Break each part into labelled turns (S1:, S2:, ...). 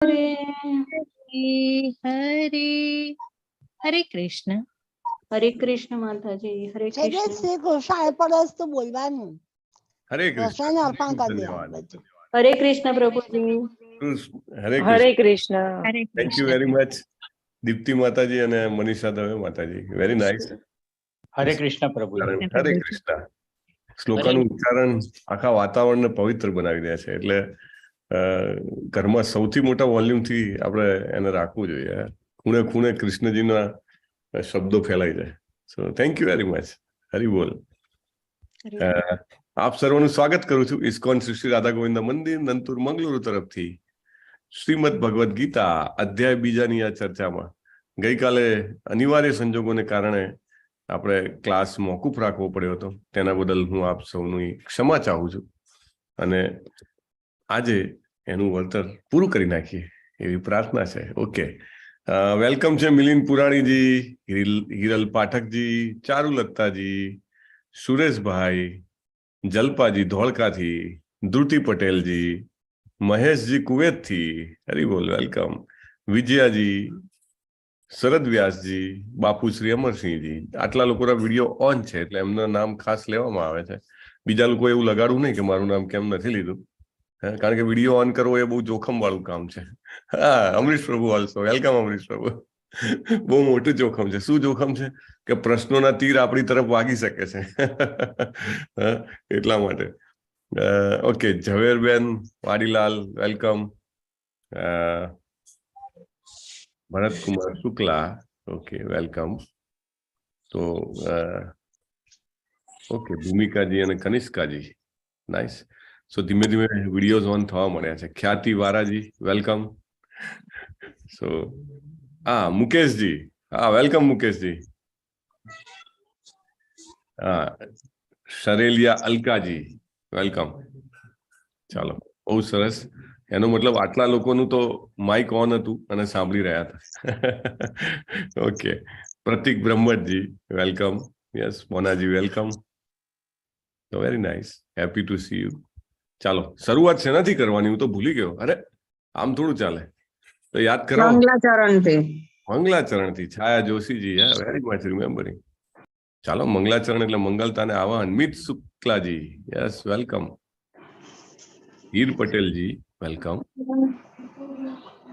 S1: હરે
S2: હરે હરે કૃષ્ણ.
S1: હરે કૃષ્ણ માતાજી. હરે કૃષ્ણ.
S3: શ્રી કૃષ્ણ પરસ તો બોલવાનું.
S4: હરે
S3: કૃષ્ણ
S4: કૃષ્ણ.
S3: અર્પણ કરી
S4: ધન્યવાદ.
S3: દેવાનું બધું.
S1: હરે કૃષ્ણ પ્રભુજી.
S4: હરે
S5: હરે
S4: Krishna.
S5: Krishna.
S4: Thank you very much Deepti માતાજી અને મનીષા દવે માતાજી. Very nice.
S6: હરે કૃષ્ણ પ્રભુ.
S4: હરે કૃષ્ણ. શ્લોકાનું ઉચ્ચારણ આખા વાતાવરણને પવિત્ર બનાવી દે છે. એટલે ઘરમાં સૌથી મોટા વોલ્યુમથી આપણે એને રાખવું જોઈએ. ખૂણે ખૂણે કૃષ્ણજીના શબ્દો ફેલાઈ જાય. So thank you very much. Hari બોલ. આપ સર્વનું સ્વાગત કરું છું ઇસ્કોન શ્રી રાધા ગોવિંદ મંદિર નંતુર મંગલુરુ તરફથી શ્રીમદ ભગવદ્ ગીતા અધ્યાય 2ની આ ચર્ચામાં. ગઈકાલે અનિવાર્ય સંજોગોને કારણે આપણે ક્લાસ મોકૂફ રાખવો પડ્યો હતો. તેના બદલ હું આપ સૌની ક્ષમા ચાહું છું અને આજે એનું વળતર પૂરું કરી નાખીએ એવી પ્રાર્થના છે. ઓકે, વેલકમ છે મિલિંદ પુરાણીજી, હિરલ પાઠકજી, ચારુલતાજી, સુરેશભાઈ, જલપાજી ધોળકાથી, ધ્રુતિ પટેલજી, મહેશજી કુવેતથી, હરી બોલ, વેલકમ, વિજયાજી, શરદ વ્યાસજી, બાપુશ્રી અમરસિંહજી. આટલા લોકોના વિડીયો ઓન છે એટલે એમના નામ ખાસ લેવામાં આવે છે. બીજા લોકો એવું લગાડવું નહીં કે મારું નામ કેમ નથી લીધું, કારણ કે વિડીયો ઓન કરવો એ બહુ જોખમ વાળું કામ છે. હા, અમરીશ પ્રભુ ઓલ્સો વેલકમ. અમરીશ પ્રભુ, બહુ મોટું જોખમ છે. શું જોખમ છે કે પ્રશ્નોના તીર આપણી તરફ વાગી શકે છે. એટલા માટે. Okay, Javerben Vadilal welcome. Bharatkumar Shukla, okay welcome. તો ઓકે, ભૂમિકાજી અને કનિષ્કાજી, નાઇસ. સો ધીમે ધીમે વિડીયોઝ ઓન થવા મળ્યા છે. ખ્યાતિ વારાજી વેલકમ. સો મુકેશજી, વેલકમ મુકેશજી. શરેલિયા અલકાજી વેલકમ. ચાલો, બહુ સરસ. એનો મતલબ આટલા લોકોનું તો માઇક ઓન હતું અને સાંભળી રહ્યા હતા. ઓકે, પ્રતિક બ્રહ્મટજી welcome. Yes, Monaji welcome. Very nice, happy to see you. ચાલો, શરૂઆત શેનાથી કરવાની હું તો ભૂલી ગયો. અરે આમ થોડું ચાલે, તો યાદ કરાવો. મંગલાચરણથી. છાયા જોશીજી, વેરી મચ રિમેમ્બરિંગ. ચાલો, મંગલાચરણ એટલે મંગલતાને આવાહન. મિત શુક્લાજી, યસ વેલકમ. હીર પટેલજી વેલકમ.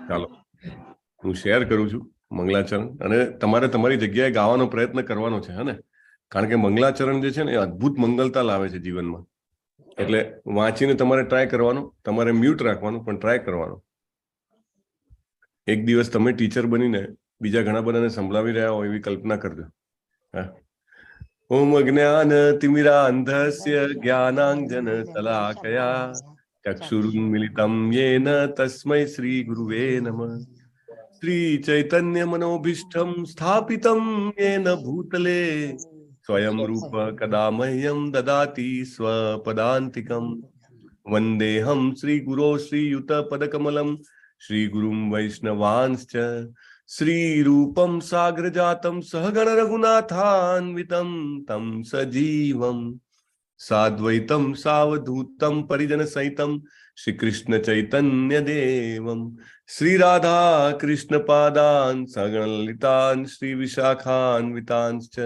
S4: ચાલો, હું શેર કરું છું મંગલાચરણ, અને તમારે તમારી જગ્યાએ ગાવાનો પ્રયત્ન કરવાનો છે. ને કારણ કે મંગલાચરણ જે છે ને એ અદ્ભુત મંગલતા લાવે છે જીવનમાં. એટલે વાંચીને તમારે ટ્રાય કરવાનો, તમારે મ્યુટ રાખવાનું, પણ ટ્રાય કરવાનો. એક દિવસ તમે ટીચર બનીને બીજા ઘણા બધાને સંભળાવી રહ્યા હો એવી કલ્પના કરજો. ઓમ અજ્ઞાન તિમિરાંધસ્ય જ્ઞાનાંજન શલાકયા ચક્ષુરુન્મિલિતમ યેન તસ્મૈ શ્રી ગુરુવે નમઃ. શ્રી ચૈતન્ય મનોભીષ્ટમ સ્થાપિતમ યેન ભૂતલે સ્વયં રૂપ કદા મહ્યમ દદાતિ સ્વપદાંતિકમ. વંદેહમ શ્રી ગુરો શ્રીયુત પદકમલમ શ્રી ગુરુમ વૈષ્ણવાંશ્ચ શ્રી રૂપમ સાગ્રજાતમ સહગણ રઘુનાથાન્વિતમ તમ સજીવમ સાદ્વૈતમ સાવધૂતમ પરિજન સહિતમ શ્રી કૃષ્ણ ચૈતન્ય દેવમ શ્રી રાધા કૃષ્ણ પાદાન સગણ લલિતાન શ્રી વિશાખાન્વિતાંશ્ચ.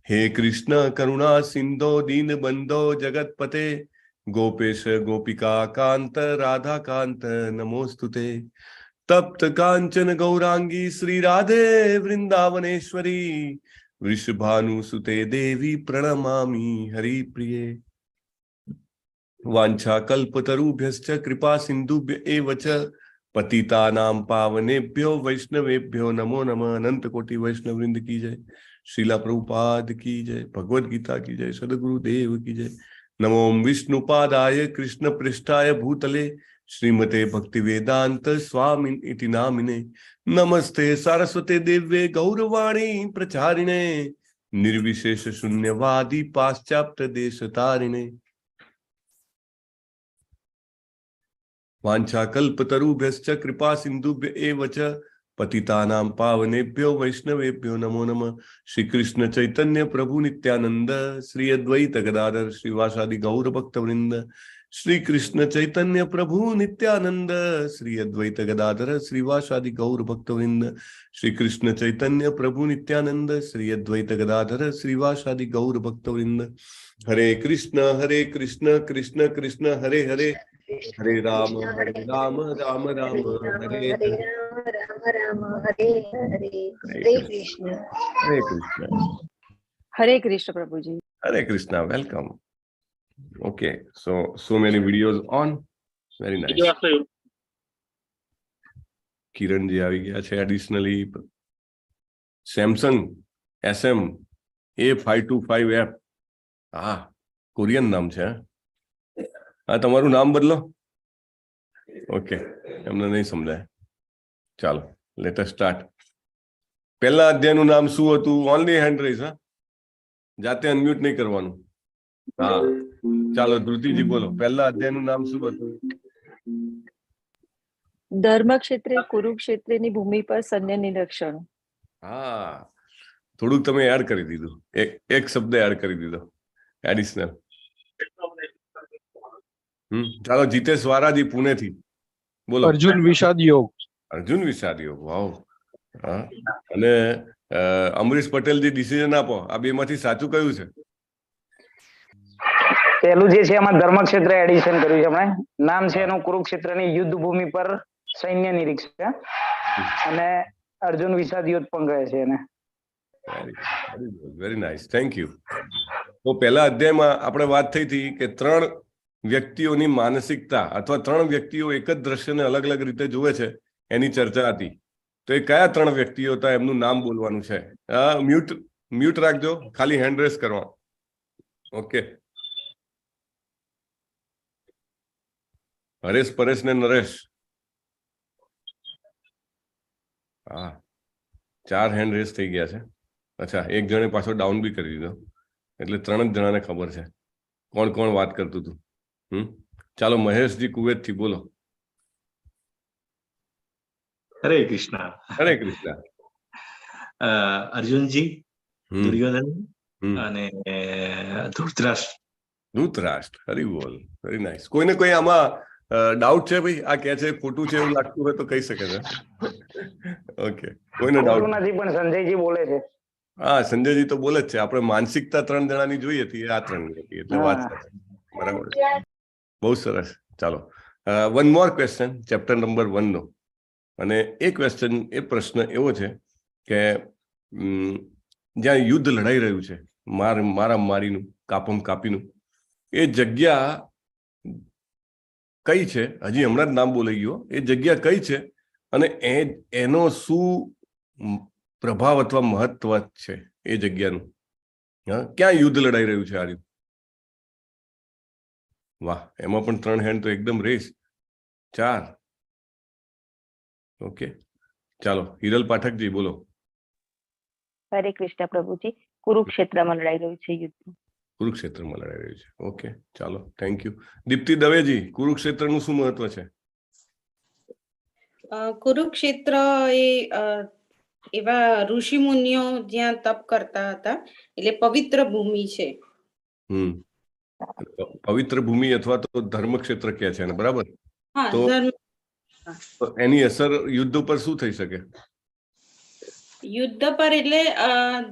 S4: હે કૃષ્ણ કરુણા સિંધો દીન બંધો જગતપતે ગોપેશ ગોપિકા કાંત રાધા કાંત નમોસ્તુતે. તપ્ત કાંચન ગૌરાંગી શ્રી રાધે વૃંદાવનેશ્વરી વૃષભાનુસુતે દેવી પ્રણમામી હરિપ્રિયે. વાંછા કલ્પતરુભ્યશ્ચ કૃપા સિંધુભ્ય એવ ચ પતિતાનાં પાવનેભ્યો વૈષ્ણવેભ્યો નમો નમઃ. અનંત કોટી વૈષ્ણવવૃંદ કી જય. શ્રીલા પ્રભુપાદ કી જય. ભગવદ ગીતા કી જય. સદગુરુ દેવ કી જય. નમો વિષ્ણુપાદાય કૃષ્ણ પૃષ્ઠાય ભૂતલે શ્રીમતે ભક્તિ વેદાંત સ્વામી ઇતિ નામિને. નમસ્તે સારસ્વતે દેવ્ય ગૌરવાણી પ્રચારિણે નિર્વિશેષ શૂન્યવાદી પાશ્ચાત્ય દેશ તારિણે. વાંછા કલ્પતરુભ્યશ્ચ કૃપા સિંધુભ્ય એવ ચ પતિતાનાં પાવનેભ્યો વૈષ્ણવેભ્યો નમો નમઃ. શ્રી કૃષ્ણ ચૈતન્ય પ્રભુ નિત્યાનંદ શ્રી અદ્વૈત ગદાધર શ્રીવાસાદિ ગૌર ભક્ત વૃંદ श्री कृष्ण चैतन्य प्रभु नित्यानंद श्री अद्वैत गदाधर श्रीवासादि गौर भक्तवृंद। श्री कृष्ण चैतन्य प्रभु नित्यानंद श्री अद्वैत गदाधर श्रीवासादि गौर भक्तवृंद। हरे कृष्ण कृष्ण कृष्ण हरे हरे, हरे राम राम राम हरे हरे।
S5: हरे हरे, हरे कृष्ण।
S4: हरे कृष्ण।
S7: हरे कृष्ण प्रभुजी।
S4: Hare Krishna, welcome. Okay, so many videos on. Very nice. Kiranji આવી ગયા છે. Additionally Samsung SM A525F. હા, કોરિયન નામ છે. હા, તમારું નામ બદલો. ઓકે, એમને નહીં સમજાય. ચાલો, લેટ અસ સ્ટાર્ટ. પહેલા અધ્યાયનું નામ શું હતું? Only hand raise. હા, જાતે અનમ્યુટ નહીં કરવાનું. હા, ચાલો ધ્રુતિજી બોલો. પહેલા અધ્યાયનું નામ શું હતું?
S7: ધર્મ ક્ષેત્રે કુરુક્ષેત્રની ભૂમિ પર સૈન્ય નિરીક્ષણ.
S4: હા, થોડુંક તમે એડ કરી દીધું. એક શબ્દ એડ કરી દીધો એડિશનલ. ચાલો જીતેશ વારાજી પુણેથી બોલો.
S8: અર્જુન વિષાદ યોગ.
S4: અર્જુન વિષાદ યોગ. વાવ. હા, અને અમરીશ પટેલજી ડિસિઝન આપો. આ બે માંથી સાચું કયું છે?
S9: પહેલું જે છે એમાં ધર્મક્ષેત્ર એડિશન કર્યું છે એમણે. નામ છે એનું કુરુક્ષેત્રની યુદ્ધ ભૂમિ પર સૈન્ય નિરીક્ષક, અને અર્જુન વિષાદ યુદ્ધ પણ કહે છે એને.
S4: Very nice, thank you. તો પહેલા અધ્યાયમાં આપણે વાત થઈ હતી કે 3 વ્યક્તિઓની માનસિકતા અથવા 3 વ્યક્તિઓ એક જ દ્રશ્યને અલગ અલગ રીતે જોવે છે એની ચર્ચા હતી. તો એ કયા 3 વ્યક્તિઓ હતા એમનું નામ બોલવાનું છે. મ્યુટ રાખજો, ખાલી હેન્ડ રેસ કરવા. ઓકે. હરેશ, પરેશ ને નરેશ. હા, 4 હેન્ડ રેસ થઈ ગયા છે. અચ્છા, એક જણે પાછો ડાઉન બી કરી દીધો, એટલે 3 જ જણાને ખબર છે કોણ કોણ વાત કરતું હતું. ચાલો મહેશજી કુવેત થી બોલો.
S10: હરે કૃષ્ણ.
S4: હરે કૃષ્ણ.
S10: અર્જુનજી, દુર્યોધન અને ધૃતરાષ્ટ્ર.
S4: ધૃતરાષ્ટ્ર, હરી બોલ. Very nice. કોઈને કોઈ આમાં ડાઉટ છે ભાઈ? આ કે છે ખોટું છે એવું લાગતું હોય તો કહી શકે છે. ઓકે, કોઈને ડાઉટ
S9: નથી, પણ સંજયજી બોલે છે.
S4: હા, સંજયજી તો બોલે જ છે. આપણે માનસિકતા 3 જણાની જોઈએ હતી, આ 3 હતી, એટલે વાત બરાબર. બહુ સરસ. ચાલો, one more question, chapter number 1 નો. અને એ ક્વેશ્ચન, એ પ્રશ્ન એવો છે કે જ્યાં યુદ્ધ લડાઈ રહ્યું છે, મારા મારીનું, કાપમ કાપીનું, એ જગ્યા કઈ છે? હજી હમણાં જ નામ બોલાઈ ગયો. એ જગ્યા કઈ છે અને એનો શું પ્રભાવ અથવા મહત્વ છે એ જગ્યાનું? ક્યાં યુદ્ધ લડાઈ રહ્યું છે આ રીતે? વાહ, એમાં પણ 3 હેન્ડ તો એકદમ રેસ. 4. ઓકે, ચાલો હિરલ પાઠકજી બોલો.
S7: હરે કૃષ્ણ પ્રભુજી. કુરુક્ષેત્રમાં લડાઈ રહ્યું છે યુદ્ધ.
S4: કુરુક્ષેત્રમાં લડાઈ રહ્યું છે. ઓકે, ચાલો, થેન્ક યુ. દીપ્તિ દવેજી, કુરુક્ષેત્રનું શું મહત્વ છે?
S1: કુરુક્ષેત્ર એ એવા ઋષિ મુનિઓ જ્યાં તપ કરતા હતા, એટલે પવિત્ર ભૂમિ છે.
S4: પવિત્ર ભૂમિ અથવા તો ધર્મક્ષેત્ર કહે છે ને, બરાબર?
S1: હા,
S4: તો એની અસર યુદ્ધ પર શું થઈ શકે?
S1: યુદ્ધ પર એટલે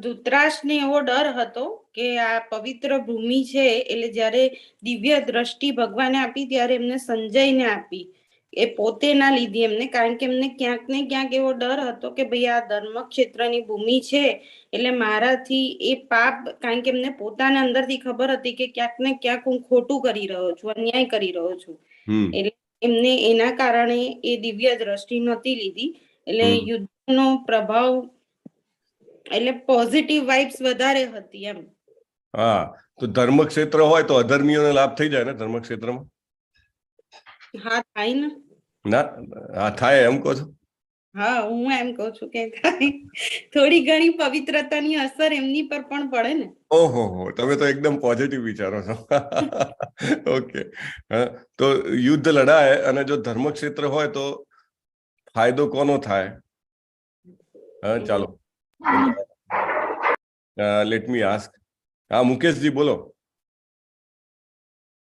S1: ધૃતરાષ્ટ્રને એવો ડર હતો કે આ પવિત્ર ભૂમિ છે, એટલે જયારે દિવ્ય દ્રષ્ટિ ભગવાને આપી ત્યારે એમને સંજયને આપી. એ પોતે ના લીધી એમને, કારણ કે એમને ક્યાંક ને ક્યાંક એવો ડર હતો કે ભાઈ આ ધર્મ ક્ષેત્રની ભૂમિ છે, એટલે મારાથી એ પાપ, કારણ કે એમને પોતાના અંદરથી ખબર હતી કે ક્યાંક ને ક્યાંક હું ખોટું કરી રહ્યો છું, અન્યાય કરી રહ્યો છું. એટલે એમને એના કારણે એ દિવ્ય દ્રષ્ટિ નહોતી લીધી. એટલે યુદ્ધનો પ્રભાવ, એટલે પોઝિટિવ વાઇબ્સ વધારે હતી એમ.
S4: હા, તો ધર્મક્ષેત્ર હોય તો અધર્મીઓને લાભ થઈ જાય ને ધર્મક્ષેત્રમાં?
S1: હા, થાય ને.
S4: ના, હા થાય એમ કહો છો?
S1: હા, હું એમ કહું છું કે થોડી ઘણી પવિત્રતાની અસર એમની પર પણ પડે ને.
S4: ઓહો, તમે તો એકદમ પોઝિટિવ વિચારો છો. ઓકે, તો યુદ્ધ લડાય અને જો ધર્મક્ષેત્ર હોય તો ફાયદો કોનો થાય? ચાલો, લેટ મી આસ્ક. હા, મુકેશજી બોલો.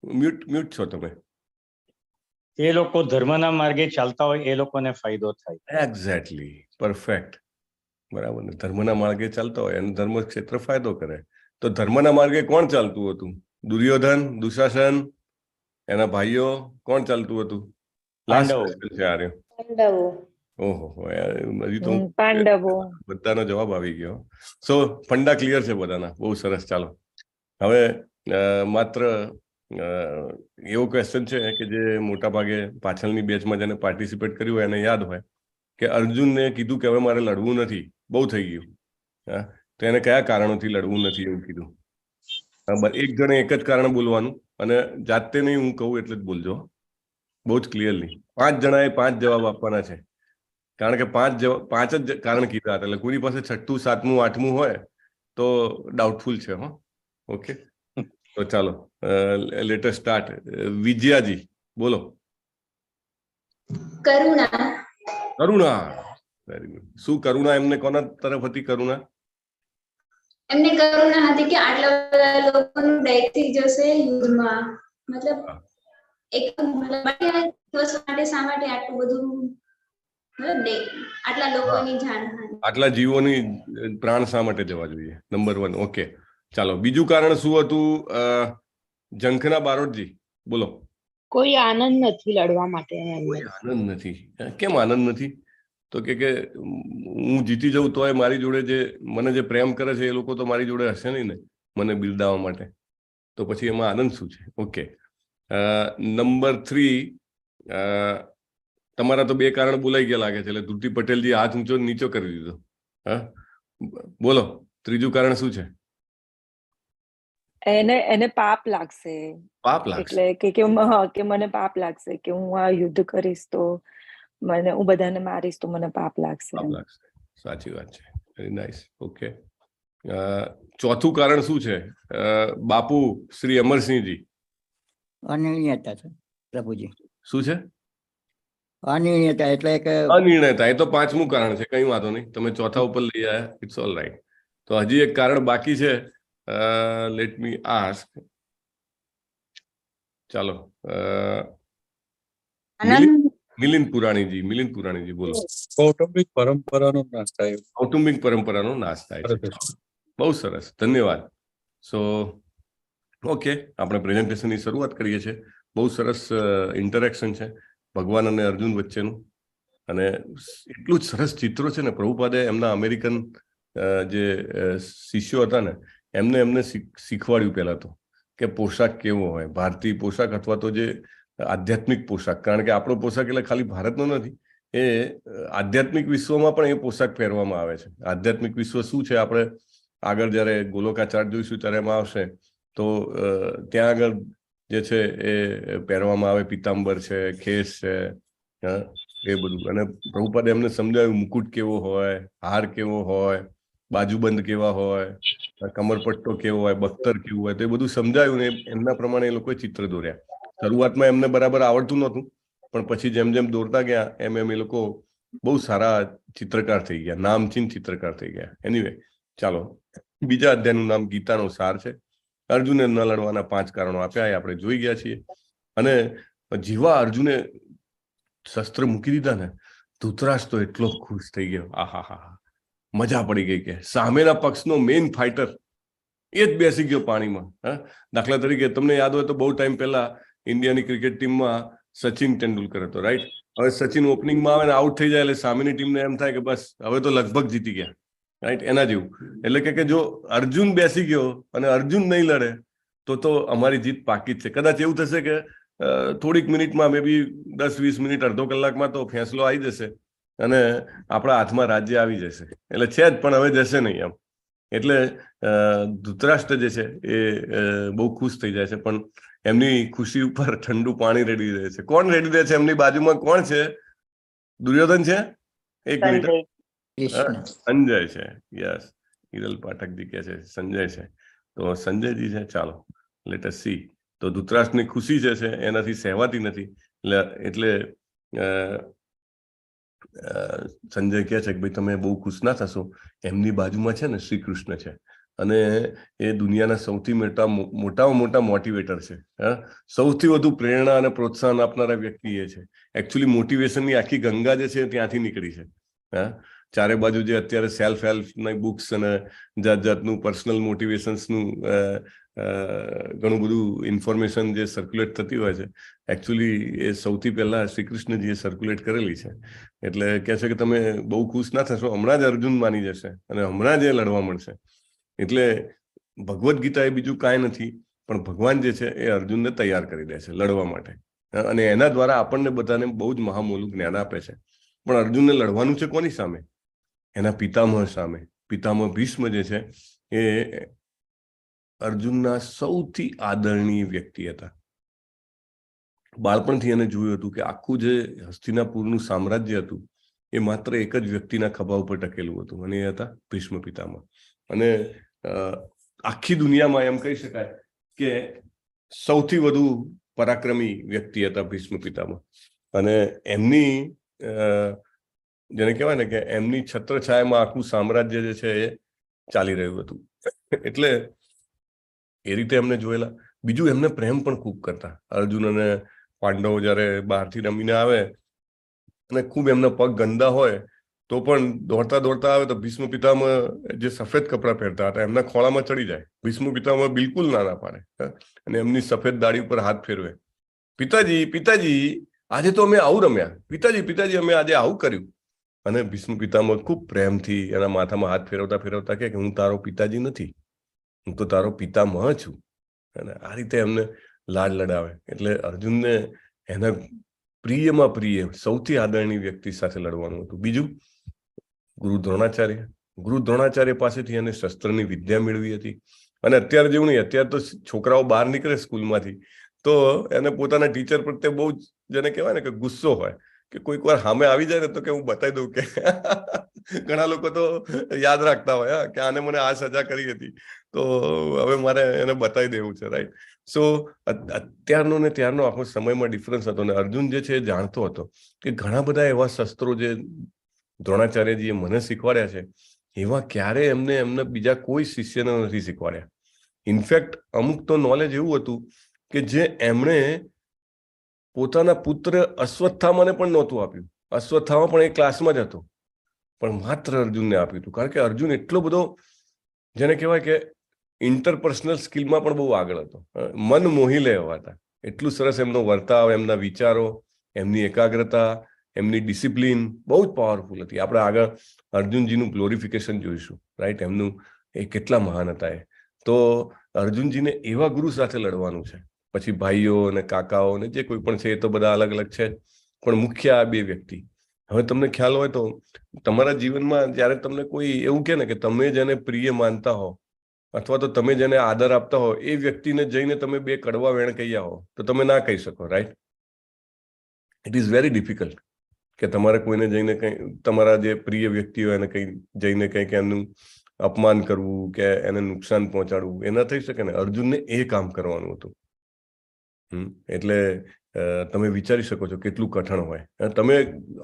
S4: મ્યુટ છો તમે.
S6: એ લોકો ધર્મના માર્ગે ચાલતા હોય એ લોકોને ફાયદો થાય.
S4: એક્ઝેક્ટલી, પરફેક્ટ, બરાબર ને. ધર્મના માર્ગે ચાલતા હોય અને ધર્મ ક્ષેત્ર ફાયદો કરે. તો ધર્મના માર્ગે કોણ ચાલતું હતું? દુર્યોધન, દુશાસન, એના ભાઈઓ, કોણ ચાલતું હતું?
S7: પાંડવો.
S4: ઓહો, હજી તો
S7: પાંડવો.
S4: બધાનો જવાબ આવી ગયો. સો ફંડા ક્લિયર છે બધાના. બહુ સરસ. ચાલો હવે માત્ર એવો ક્વેશ્ચન છે કે જે મોટા ભાગે પાછળની બેચમાં જેને પાર્ટિસિપેટ કર્યું હોય એને યાદ હોય કે અર્જુનને કીધું કે હવે મારે લડવું નથી, બહુ થઈ ગયું. હા, તો એને કયા કારણોથી લડવું નથી એવું કીધું? એક જણે એક જ કારણ બોલવાનું અને જાતે નહીં, હું કહું એટલે જ બોલજો, બહુ જ ક્લિયરલી. 5 જણાએ 5 જવાબ આપવાના છે, કારણ કે 5 જ કારણ કીધા હતા. એટલે કોઈની પાસે 6ઠું, 7મું, 8મું હોય તો ડાઉટફુલ છે. હો, ઓકે. તો ચાલો લેટ અસ સ્ટાર્ટ. વિજયાજી બોલો.
S8: કરુણા.
S4: કરુણા, વેરી ગુડ. શું કરુણા એમને કોના તરફ હતી? કરુણા
S8: એમને કરુણા હતી કે આટલા બધા લોકોનું ડેથ થઈ જશે યુદ્ધમાં, મતલબ એક દિવસ માટે શા માટે આટલું બધું, મતલબ આટલા લોકોની જાનહાનિ,
S4: આટલા જીવોની પ્રાણ શા માટે જવા જોઈએ? નંબર 1. ઓકે, ચાલો બીજું કારણ શું હતું? ઝંખના બારોટજી બોલો.
S2: કોઈ આનંદ નથી લડવા માટે.
S4: કોઈ આનંદ નથી. કેમ આનંદ નથી? તો કે હું જીતી જાઉં તોય મારી જોડે જે મને જે પ્રેમ કરે છે એ લોકો તો મારી જોડે હશે નહીં ને મને બિરદાવવા માટે. તો પછી એમાં આનંદ શું છે? ઓકે. નંબર 3, તમારા તો 2 કારણ બોલાઈ ગયા લાગે છે, એટલે ધ્રુતિ પટેલજી હાથ ઊંચો નીચો કરી દીધો. હા, બોલો ત્રીજું કારણ શું છે?
S7: એને પાપ લાગશે.
S4: પાપ લાગશે
S7: એટલે કે મને પાપ લાગશે કે હું આ યુદ્ધ કરીશ તો હું બધાને મારીશ તો મને પાપ લાગશે.
S4: સાચી વાત છે. Very nice. ઓકે. ચોથું કારણ શું છે? બાપુ શ્રી અમરસિંહજી.
S11: અનિર્ણયતા છે પ્રભુજી.
S4: શું છે?
S11: અનિર્ણયતા એટલે કે
S4: અનિર્ણયતા. એ તો 5મું કારણ છે, કઈ વાંધો નહીં, તમે ચોથા ઉપર લઈ આવ્યા, ઇટ્સ ઓલ રાઈટ. તો હજી એક કારણ બાકી છે. Let me ask. ચાલો મિલિંદ પુરાણીજી બોલો.
S12: કૌટુંબિક પરંપરાનો નાશ થાય.
S4: કૌટુંબિક પરંપરાનો નાશ થાય છે. બહુ સરસ, ધન્યવાદ. સો ઓકે, આપણે પ્રેઝન્ટેશનની શરૂઆત કરીએ છીએ. બહુ સરસ ઇન્ટરેક્શન છે ભગવાન અને અર્જુન વચ્ચેનું, અને એટલું જ સરસ ચિત્રો છે ને. પ્રભુપાદે એમના અમેરિકન જે શિષ્યો હતા ને એમને શીખવાડ્યું પહેલા તો કે પોશાક કેવો હોય, ભારતીય પોશાક અથવા તો જે આધ્યાત્મિક પોશાક. કારણ કે આપણો પોશાક એટલે ખાલી ભારતનો નથી, એ આધ્યાત્મિક વિશ્વમાં પણ એ પોશાક પહેરવામાં આવે છે. આધ્યાત્મિક વિશ્વ શું છે આપણે આગળ જયારે ગોલોકાચાર્ય જોઈશું ત્યારે એમાં આવશે. તો ત્યાં આગળ જે છે એ પહેરવામાં આવે, પિતાંબર છે, ખેસ છે, એ બધું. અને પ્રભુપાદે એમને સમજાવ્યું મુકુટ કેવો હોય, હાર કેવો હોય, બાજુબંધ કેવા હોય, કમરપટ્ટો કેવો હોય, બખ્તર કેવું હોય, તો એ બધું સમજાયું ને એમના પ્રમાણે એ લોકોએ ચિત્ર દોર્યા. શરૂઆતમાં એમને બરાબર આવડતું નહોતું, પણ પછી જેમ જેમ દોરતા ગયા એમ એ લોકો બહુ સારા ચિત્રકાર થઈ ગયા, નામચીન ચિત્રકાર થઈ ગયા. એનીવે, ચાલો બીજા અધ્યાયનું નામ ગીતાનો સાર છે. અર્જુને ન લડવાના 5 કારણો આપ્યા એ આપણે જોઈ ગયા છીએ. અને જેવા અર્જુને શસ્ત્ર મૂકી દીધા ને, ધૃતરાષ્ટ્ર તો એટલો ખુશ થઈ ગયો. આહા, મજા પડી ગઈ કે સામેના પક્ષનો મેઇન ફાઇટર એ જ બેસી ગયો પાણીમાં. દાખલા તરીકે તમને યાદ હોય તો બહુ ટાઈમ પહેલા ઇન્ડિયાની ક્રિકેટ ટીમમાં સચિન તેંડુલકર હતો, રાઈટ? હવે સચિન ઓપનિંગમાં આવે ને આઉટ થઈ જાય એટલે સામેની ટીમને એમ થાય કે બસ હવે તો લગભગ જીતી ગયા, રાઈટ? એના જેવું. એટલે કે જો અર્જુન બેસી ગયો અને અર્જુન નહીં લડે તો અમારી જીત પાકી જ છે. કદાચ એવું થશે કે થોડીક મિનિટમાં, મે બી 10-20 મિનિટ, અડધો કલાકમાં તો ફેંસલો આવી જશે અને આપણા હાથમાં રાજ્ય આવી જશે. એટલે છે જ, પણ હવે જશે નહીં એમ. એટલે ધૃતરાષ્ટ્ર જે છે એ બહુ ખુશ થઈ જાય છે, પણ એમની ખુશી ઉપર ઠંડુ પાણી રેડી દે છે. કોણ રેડી દે છે? એમની બાજુમાં કોણ છે? દુર્યોધન છે? એક મિનિટ, સંજય છે. યસ, હિરલ પાઠકજી કહે છે સંજય છે. તો સંજયજી છે. ચાલો લેટ અસ સી. તો ધૃતરાષ્ટ્રની ખુશી જે છે એનાથી સહેવાતી નથી. એટલે સંજય કહે છે કે ભાઈ તમે બહુ ખુશ ના થશો, એમની બાજુમાં છે ને શ્રી કૃષ્ણ છે. અને એ દુનિયાના સૌથી મોટામાં મોટા મોટિવેટર છે. સૌથી વધુ પ્રેરણા અને પ્રોત્સાહન આપનારા વ્યક્તિ એ છે. એકચ્યુઅલી મોટિવેશનની આખી ગંગા જે છે ત્યાંથી નીકળી છે. ચારે બાજુ જે અત્યારે સેલ્ફ હેલ્પની બુક્સ અને જાત જાતનું પર્સનલ મોટિવેશન્સનું ઘણું બધું ઇન્ફોર્મેશન જે સર્ક્યુલેટ થતી હોય છે, એકચ્યુઅલી એ સૌથી પહેલા શ્રી કૃષ્ણજીએ સર્ક્યુલેટ કરેલી છે. એટલે કહે છે કે તમે બહુ ખુશ ના થશો, હમણાં જ અર્જુન માની જશે અને હમણાં જ એ લડવા મળશે. એટલે ભગવદ્ ગીતા એ બીજું કાંઈ નથી, પણ ભગવાન જે છે એ અર્જુનને તૈયાર કરી દે છે લડવા માટે, અને એના દ્વારા આપણને બધાને બહુ જ મહામૂલું જ્ઞાન આપે છે. પણ અર્જુનને લડવાનું છે કોની સામે? એના પિતામહ સામે. પિતામહ ભીષ્મ જે છે એ અર્જુનના સૌથી આદરણીય વ્યક્તિ હતા. બાળપણથી એને જોયું હતું કે આખું જે હસ્તિનાપુરનું સામ્રાજ્ય હતું એ માત્ર એક જ વ્યક્તિના ખભા ઉપર ટકેલું હતું, અને એ હતા ભીષ્મ પિતામહ. અને આખી દુનિયામાં એમ કહી શકાય કે સૌથી વધુ પરાક્રમી વ્યક્તિ હતા ભીષ્મ પિતામહ. અને એમની જેને કહેવાય ને કે એમની છત્રછાયામાં આખું સામ્રાજ્ય જે છે એ ચાલી રહ્યું હતું. એટલે એ રીતે એમને જોયેલા. બીજું, એમને પ્રેમ પણ ખૂબ કરતા. અર્જુન અને પાંડવો જયારે બહારથી રમીને આવે અને ખૂબ એમના પગ ગંદા હોય તો પણ દોડતા દોડતા આવે તો ભીષ્મ પિતામહ જે સફેદ કપડાં પહેરતા હતા એમના ખોળામાં ચડી જાય. ભીષ્મ પિતામહ બિલકુલ ના પાડે અને એમની સફેદ દાઢી ઉપર હાથ ફેરવે. પિતાજી પિતાજી આજે તો અમે આવું રમ્યા, પિતાજી પિતાજી અમે આજે આવું કર્યું. અને ભીષ્મ પિતામહ ખૂબ પ્રેમથી એના માથામાં હાથ ફેરવતા ફેરવતા કે હું તારો પિતાજી નથી, હું તો તારો પિતામહ છું. અને આ રીતે એમને લાડ લડાવે. એટલે અર્જુનને એના પ્રિયમાં પ્રિય સૌથી આદરણીય વ્યક્તિ સાથે લડવાનું હતું. બીજું, ગુરુ દ્રોણાચાર્ય. ગુરુ દ્રોણાચાર્ય પાસેથી એને શસ્ત્રની વિદ્યા મેળવી હતી. અને અત્યારે જેવું નહીં, અત્યારે તો છોકરાઓ બહાર નીકળે સ્કૂલમાંથી તો એને પોતાના ટીચર પ્રત્યે બહુ જ જેને કહેવાય ને કે ગુસ્સો હોય કે કોઈક વાર સામે આવી જાય ને તો કે હું બતાવી દઉં કે ઘણા લોકો તો યાદ રાખતા હોય કે આને મને આ સજા કરી હતી તો હવે મારે એને બતાવી દેવું છે, રાઈટ. સો અત્યારનો ને ત્યારનો આખો સમયમાં ડિફરન્સ હતો. ને અર્જુન જે છે એ જાણતો હતો કે ઘણા બધા એવા શસ્ત્રો જે દ્રોણાચાર્યજીએ મને શીખવાડ્યા છે એવા ક્યારે એમને બીજા કોઈ શિષ્યને નથી શીખવાડ્યા. ઇનફેક્ટ અમુક તો નોલેજ એવું હતું કે જે એમણે પોતાના પુત્ર અશ્વત્થામાને પણ નહોતું આપ્યું. અશ્વત્થામા પણ એ ક્લાસમાં જ હતો, પણ માત્ર અર્જુનને આપ્યું હતું. કારણ કે અર્જુન એટલો બધો જેને કહેવાય કે ઇન્ટરપર્સનલ સ્કિલમાં પણ બહુ આગળ હતો. મન મોહી લે એવા હતા. એટલું સરસ એમનો વર્તાવ, એમના વિચારો, એમની એકાગ્રતા, એમની ડિસિપ્લિન બહુ જ પાવરફુલ હતી. આપણે આગળ અર્જુનજીનું ગ્લોરિફિકેશન જોઈશું, રાઈટ. એમનું એ કેટલા મહાન હતા. તો અર્જુનજીને એવા ગુરુ સાથે લડવાનું છે. પછી ભાઈઓ અને કાકાઓ ને જે કોઈ પણ છે એ તો બધા અલગ અલગ છે, પણ મુખ્ય આ બે વ્યક્તિ. હવે તમને ખ્યાલ હોય તો તમારા જીવનમાં જ્યારે તમને કોઈ એવું કહે ને કે તમે જેને પ્રિય માનતા હો અથવા તો તમે જેને આદર આપતા હો એ વ્યક્તિને જઈને તમે બે કડવા વેણ કહી આવો તો તમે ના કહી શકો, right. It is very difficult કે તમારે કોઈને જઈને કંઈ તમારા જે પ્રિય વ્યક્તિ હોય એને કંઈ જઈને કંઈક એમનું અપમાન કરવું કે એને નુકસાન પહોંચાડવું એ ના થઈ શકે ને. અર્જુનને એ કામ કરવાનું હતું. એટલે તમે વિચારી શકો છો કેટલું કઠણ હોય. તમે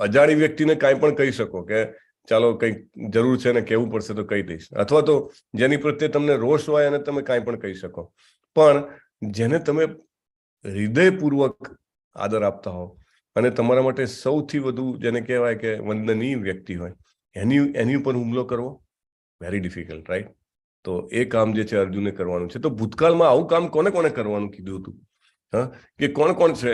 S4: અજાણી વ્યક્તિને કાંઈ પણ કહી શકો કે ચાલો કંઈક જરૂર છે ને કહેવું પડશે તો કહી દઈશ, અથવા તો જેની પ્રત્યે તમને રોષ હોય અને તમે કાંઈ પણ કહી શકો. પણ જેને તમે હૃદયપૂર્વક આદર આપતા હો અને તમારા માટે સૌથી વધુ જેને કહેવાય કે વંદનીય વ્યક્તિ હોય એની ઉપર હુમલો કરવો વેરી ડિફિકલ્ટ, રાઈટ. તો એ કામ જે છે અર્જુને કરવાનું છે. તો ભૂતકાળમાં આવું કામ કોને કોને કરવાનું કીધું હતું? કે કોણ કોણ છે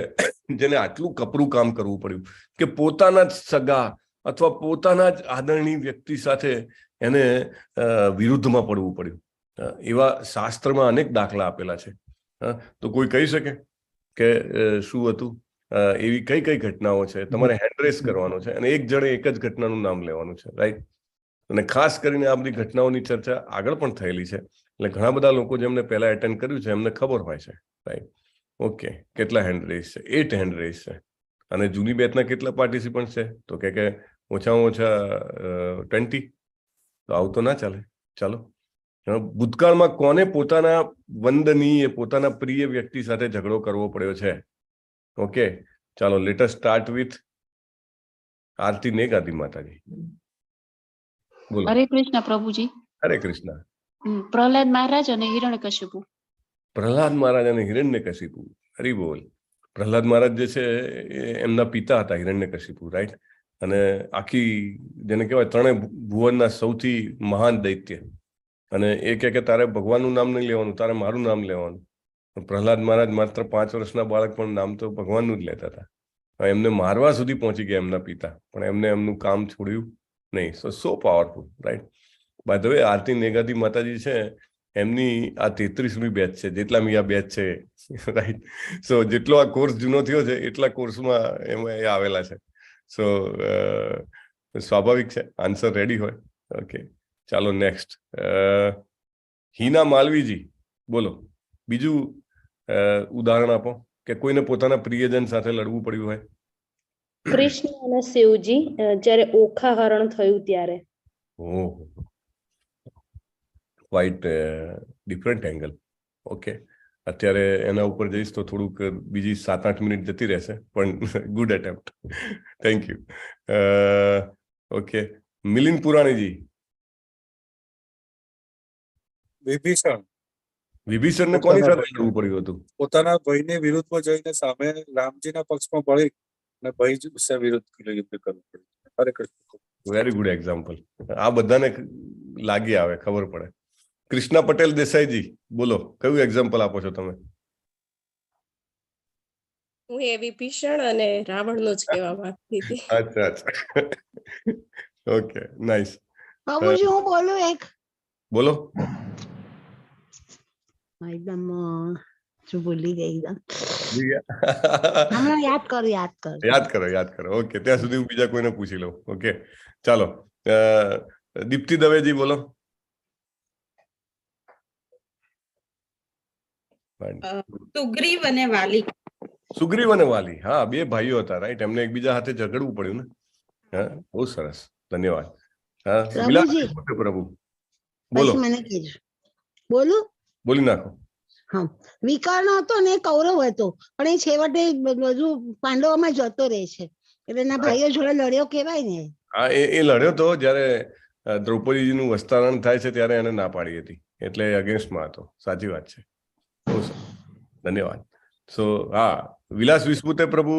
S4: જેને આટલું કપરું કામ કરવું પડ્યું કે પોતાના જ સગા અથવા પોતાના જ આદરણીય વ્યક્તિ સાથે એને વિરુદ્ધમાં પડવું પડ્યું? એવા શાસ્ત્રમાં અનેક દાખલા આપેલા છે. તો કોઈ કહી શકે કે શું હતું? એવી કઈ કઈ ઘટનાઓ છે? તમારે હેન્ડરેસ કરવાનો છે અને એક જણે એક જ ઘટનાનું નામ લેવાનું છે, રાઈટ. અને ખાસ કરીને આ બધી ઘટનાઓની ચર્ચા આગળ પણ થયેલી છે. એટલે ઘણા બધા લોકો જેમને પહેલા એટેન્ડ કર્યું છે એમને ખબર હોય છે, રાઈટ. ઓકે, કેટલા હેન્ડ રેસ છે? 8 હેન્ડ રેસ છે. અને જૂની બેચના કેટલા પાર્ટિસિપન્ટ છે? તો કે ઓછામાં ઓછા 20. તો આવું તો ના ચાલે. ચાલો, ભૂતકાળમાં કોને પોતાના વંદનીય પોતાના પ્રિય વ્યક્તિ સાથે ઝઘડો કરવો પડ્યો છે? ઓકે, ચાલો, લેટ અસ સ્ટાર્ટ વિથ આરતી ને ગાદી માતાજી. બોલો.
S13: હરે કૃષ્ણ પ્રભુજી.
S4: હરે કૃષ્ણ.
S13: પ્રહલાદ મહારાજ અને હિરણ્યકશ્યપુ.
S4: પ્રહલાદ મહારાજ અને હિરણ્યકશિપુ. હરી બોલ. પ્રહલાદ મહારાજ જે છે એ એમના પિતા હતા હિરણ્યકશિપુ, રાઈટ? અને આખી જેને કહેવાય ત્રણેય ભુવનના સૌથી મહાન દૈત્ય. અને એ કહે કે તારે ભગવાનનું નામ નહીં લેવાનું, તારે મારું નામ લેવાનું. પ્રહલાદ મહારાજ માત્ર 5 વર્ષના બાળક પણ નામ તો ભગવાનનું જ લેતા હતા. એમને મારવા સુધી પહોંચી ગયા એમના પિતા, પણ એમને એમનું કામ છોડ્યું નહીં. So powerful, right? By the way, Aarti નેગાથી માતાજી છે એમની આ 33મી બેચ છે, જેટલામી આ બેચ છે, રાઈટ? સો જેટલો આ કોર્સ જૂનો થયો છે એટલા કોર્સમાં એમાં એ આવેલા છે. સો સ્વાભાવિક છે આન્સર રેડી હોય. ઓકે, ચાલો નેક્સ્ટ. હિના માલવીજી, બોલો બીજું ઉદાહરણ આપો કે કોઈને પોતાના પ્રિયજન સાથે લડવું પડ્યું હોય.
S14: કૃષ્ણ અને શિવજી જ્યારે ઓખા હરણ થયું ત્યારે.
S4: ઓહ, ક્વાઇટ ડિફરન્ટ એંગલ. ઓકે, અત્યારે એના ઉપર જઈશ તો થોડુંક બીજી 7-8 મિનિટ જતી રહેશે, પણ good attempt. Thank you. Okay, Milind Puraniji. વિભીષણને કોની સાથે લડવું પડ્યું હતું?
S12: પોતાના ભાઈની વિરુદ્ધમાં જઈને સામે રામજીના પક્ષમાં પડી અને ભાઈ વિરુદ્ધ યુદ્ધ કરવું પડ્યું. હરે કૃષ્ણ.
S4: Very good example. આ બધાને લાગી આવે, ખબર પડે. કૃષ્ણા પટેલ દેસાઈજી, બોલો કયું એક્ઝામ્પલ આપો છો તમે?
S15: હું એ વિભીષણ અને રાવણનું જ કહેવા માંગતી હતી.
S4: અચ્છા અચ્છા, ઓકે, નાઇસ.
S3: બાબુજી હું બોલું એક?
S4: બોલો.
S3: એકદમ શું ભૂલી ગઈ એકદમ. હમણાં યાદ કરો.
S4: ઓકે, ત્યાં સુધી હું બીજા કોઈને પૂછી લઉં. ઓકે, ચાલો. દીપ્તિ દવેજી, બોલો.
S1: સુગ્રીવ અને વાલી.
S4: સુગ્રીવ અને વાલી, હા, બે ભાઈઓ હતા, રાઈટ? એમને એકબીજા સાથે ઝઘડવું પડ્યું ને. હા, બહુ સરસ, ધન્યવાદ. હા, પ્રભુ બોલો.
S3: બોલું?
S4: બોલી નાખો.
S3: હા, વિકર્ણ હતો ને કૌરવ હતો, પણ એ છેવટે બધું પાંડવોમાં જતો રહે છે, એટલે એના ભાઈઓ જોડે લડ્યો કેવાય ને.
S4: હા, એ લડ્યો તો જયારે દ્રૌપદીજીનું વસ્ત્રારણ થાય છે ત્યારે એને ના પાડી હતી, એટલે અગેન્સ્ટમાં હતો. સાચી વાત છે, બહુ સરસ, ધન્યવાદ. સો હા, વિલાસ વિસ્પુતે પ્રભુ.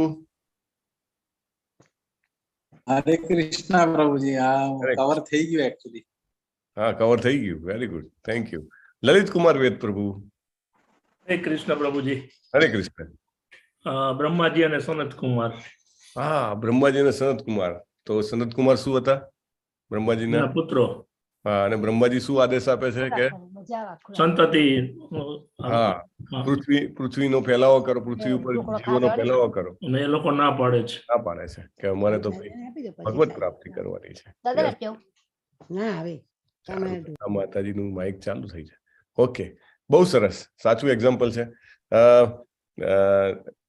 S10: હરે કૃષ્ણ પ્રભુજી. આ કવર થઈ ગયું એકચ્યુઅલી.
S4: હા, કવર થઈ ગયું. Very good, thank you. Lalit Kumar Ved પ્રભુ.
S16: હરે કૃષ્ણ પ્રભુજી.
S4: હરે કૃષ્ણ.
S16: બ્રહ્માજી અને સનત કુમાર.
S4: હા, બ્રહ્માજી અને સનત કુમાર. તો સનત કુમાર શું હતા? બ્રહ્માજીના
S16: પુત્રો.
S4: હા, અને બ્રહ્માજી શું આદેશ આપે છે કે
S16: સંતતિ,
S4: હા, પૃથ્વીનો ફેલાવો કરો, પૃથ્વી ઉપર જીવોનો ફેલાવો કરો.
S16: અને એ લોકો ના પાડે
S4: છે કે અમારે તો ભગવત પ્રાપ્તિ કરવાની છે. માતાજીનું માઇક ચાલુ થઈ છે. ઓકે, બહુ સરસ, સાચું એક્ઝામ્પલ છે.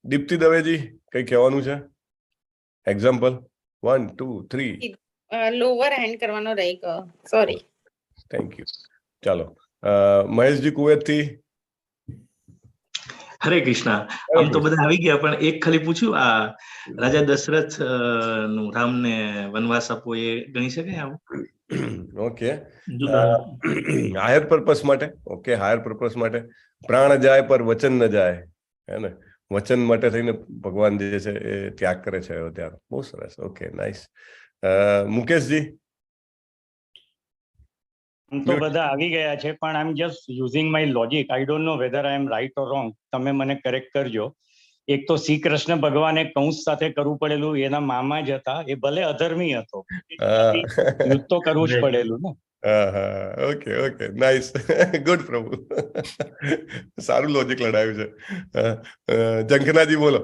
S4: દીપ્તિ દવેજી, કઈ કહેવાનું છે? એક્ઝામ્પલ 1 2 3.
S1: લોવર હેન્ડ કરવાનો રહી ગયો, સોરી.
S4: Thank you. ચાલો, મહેશજી કુવૈત થી.
S10: હરે કૃષ્ણ. આમ તો બધા આવી ગયા, પણ એક ખાલી પૂછ્યું, આ રાજા દશરથ નું રામને વનવાસ આપવો એ ગણી શકાય આવું?
S4: ઓકે, હાયર પર્પસ માટે. ઓકે, હાયર પર્પસ માટે પ્રાણ જાય પર વચન ન જાય, હે ને? વચન માટે થઈને ભગવાન જે છે એ ત્યાગ કરે છે અયોધ્યાનો. બહુ સરસ. Okay, nice. મુકેશજી.
S6: તો બધા આવી ગયા છે, પણ I am just using my logic. I don't know whether I am right or wrong. તમે મને કરેક્ટ કરજો. એક તો શ્રી કૃષ્ણ ભગવાને કંસ સાથે કરવું પડેલું, એના મામા જ હતા, એ ભલે અધર્મી હતો, યુદ્ધ તો કરવું જ પડેલું ને.
S4: ઓકે, ઓકે, નાઇસ, ગુડ પ્રભુ. સારું લોજિક લડાયું છે. જંખનાજી, બોલો.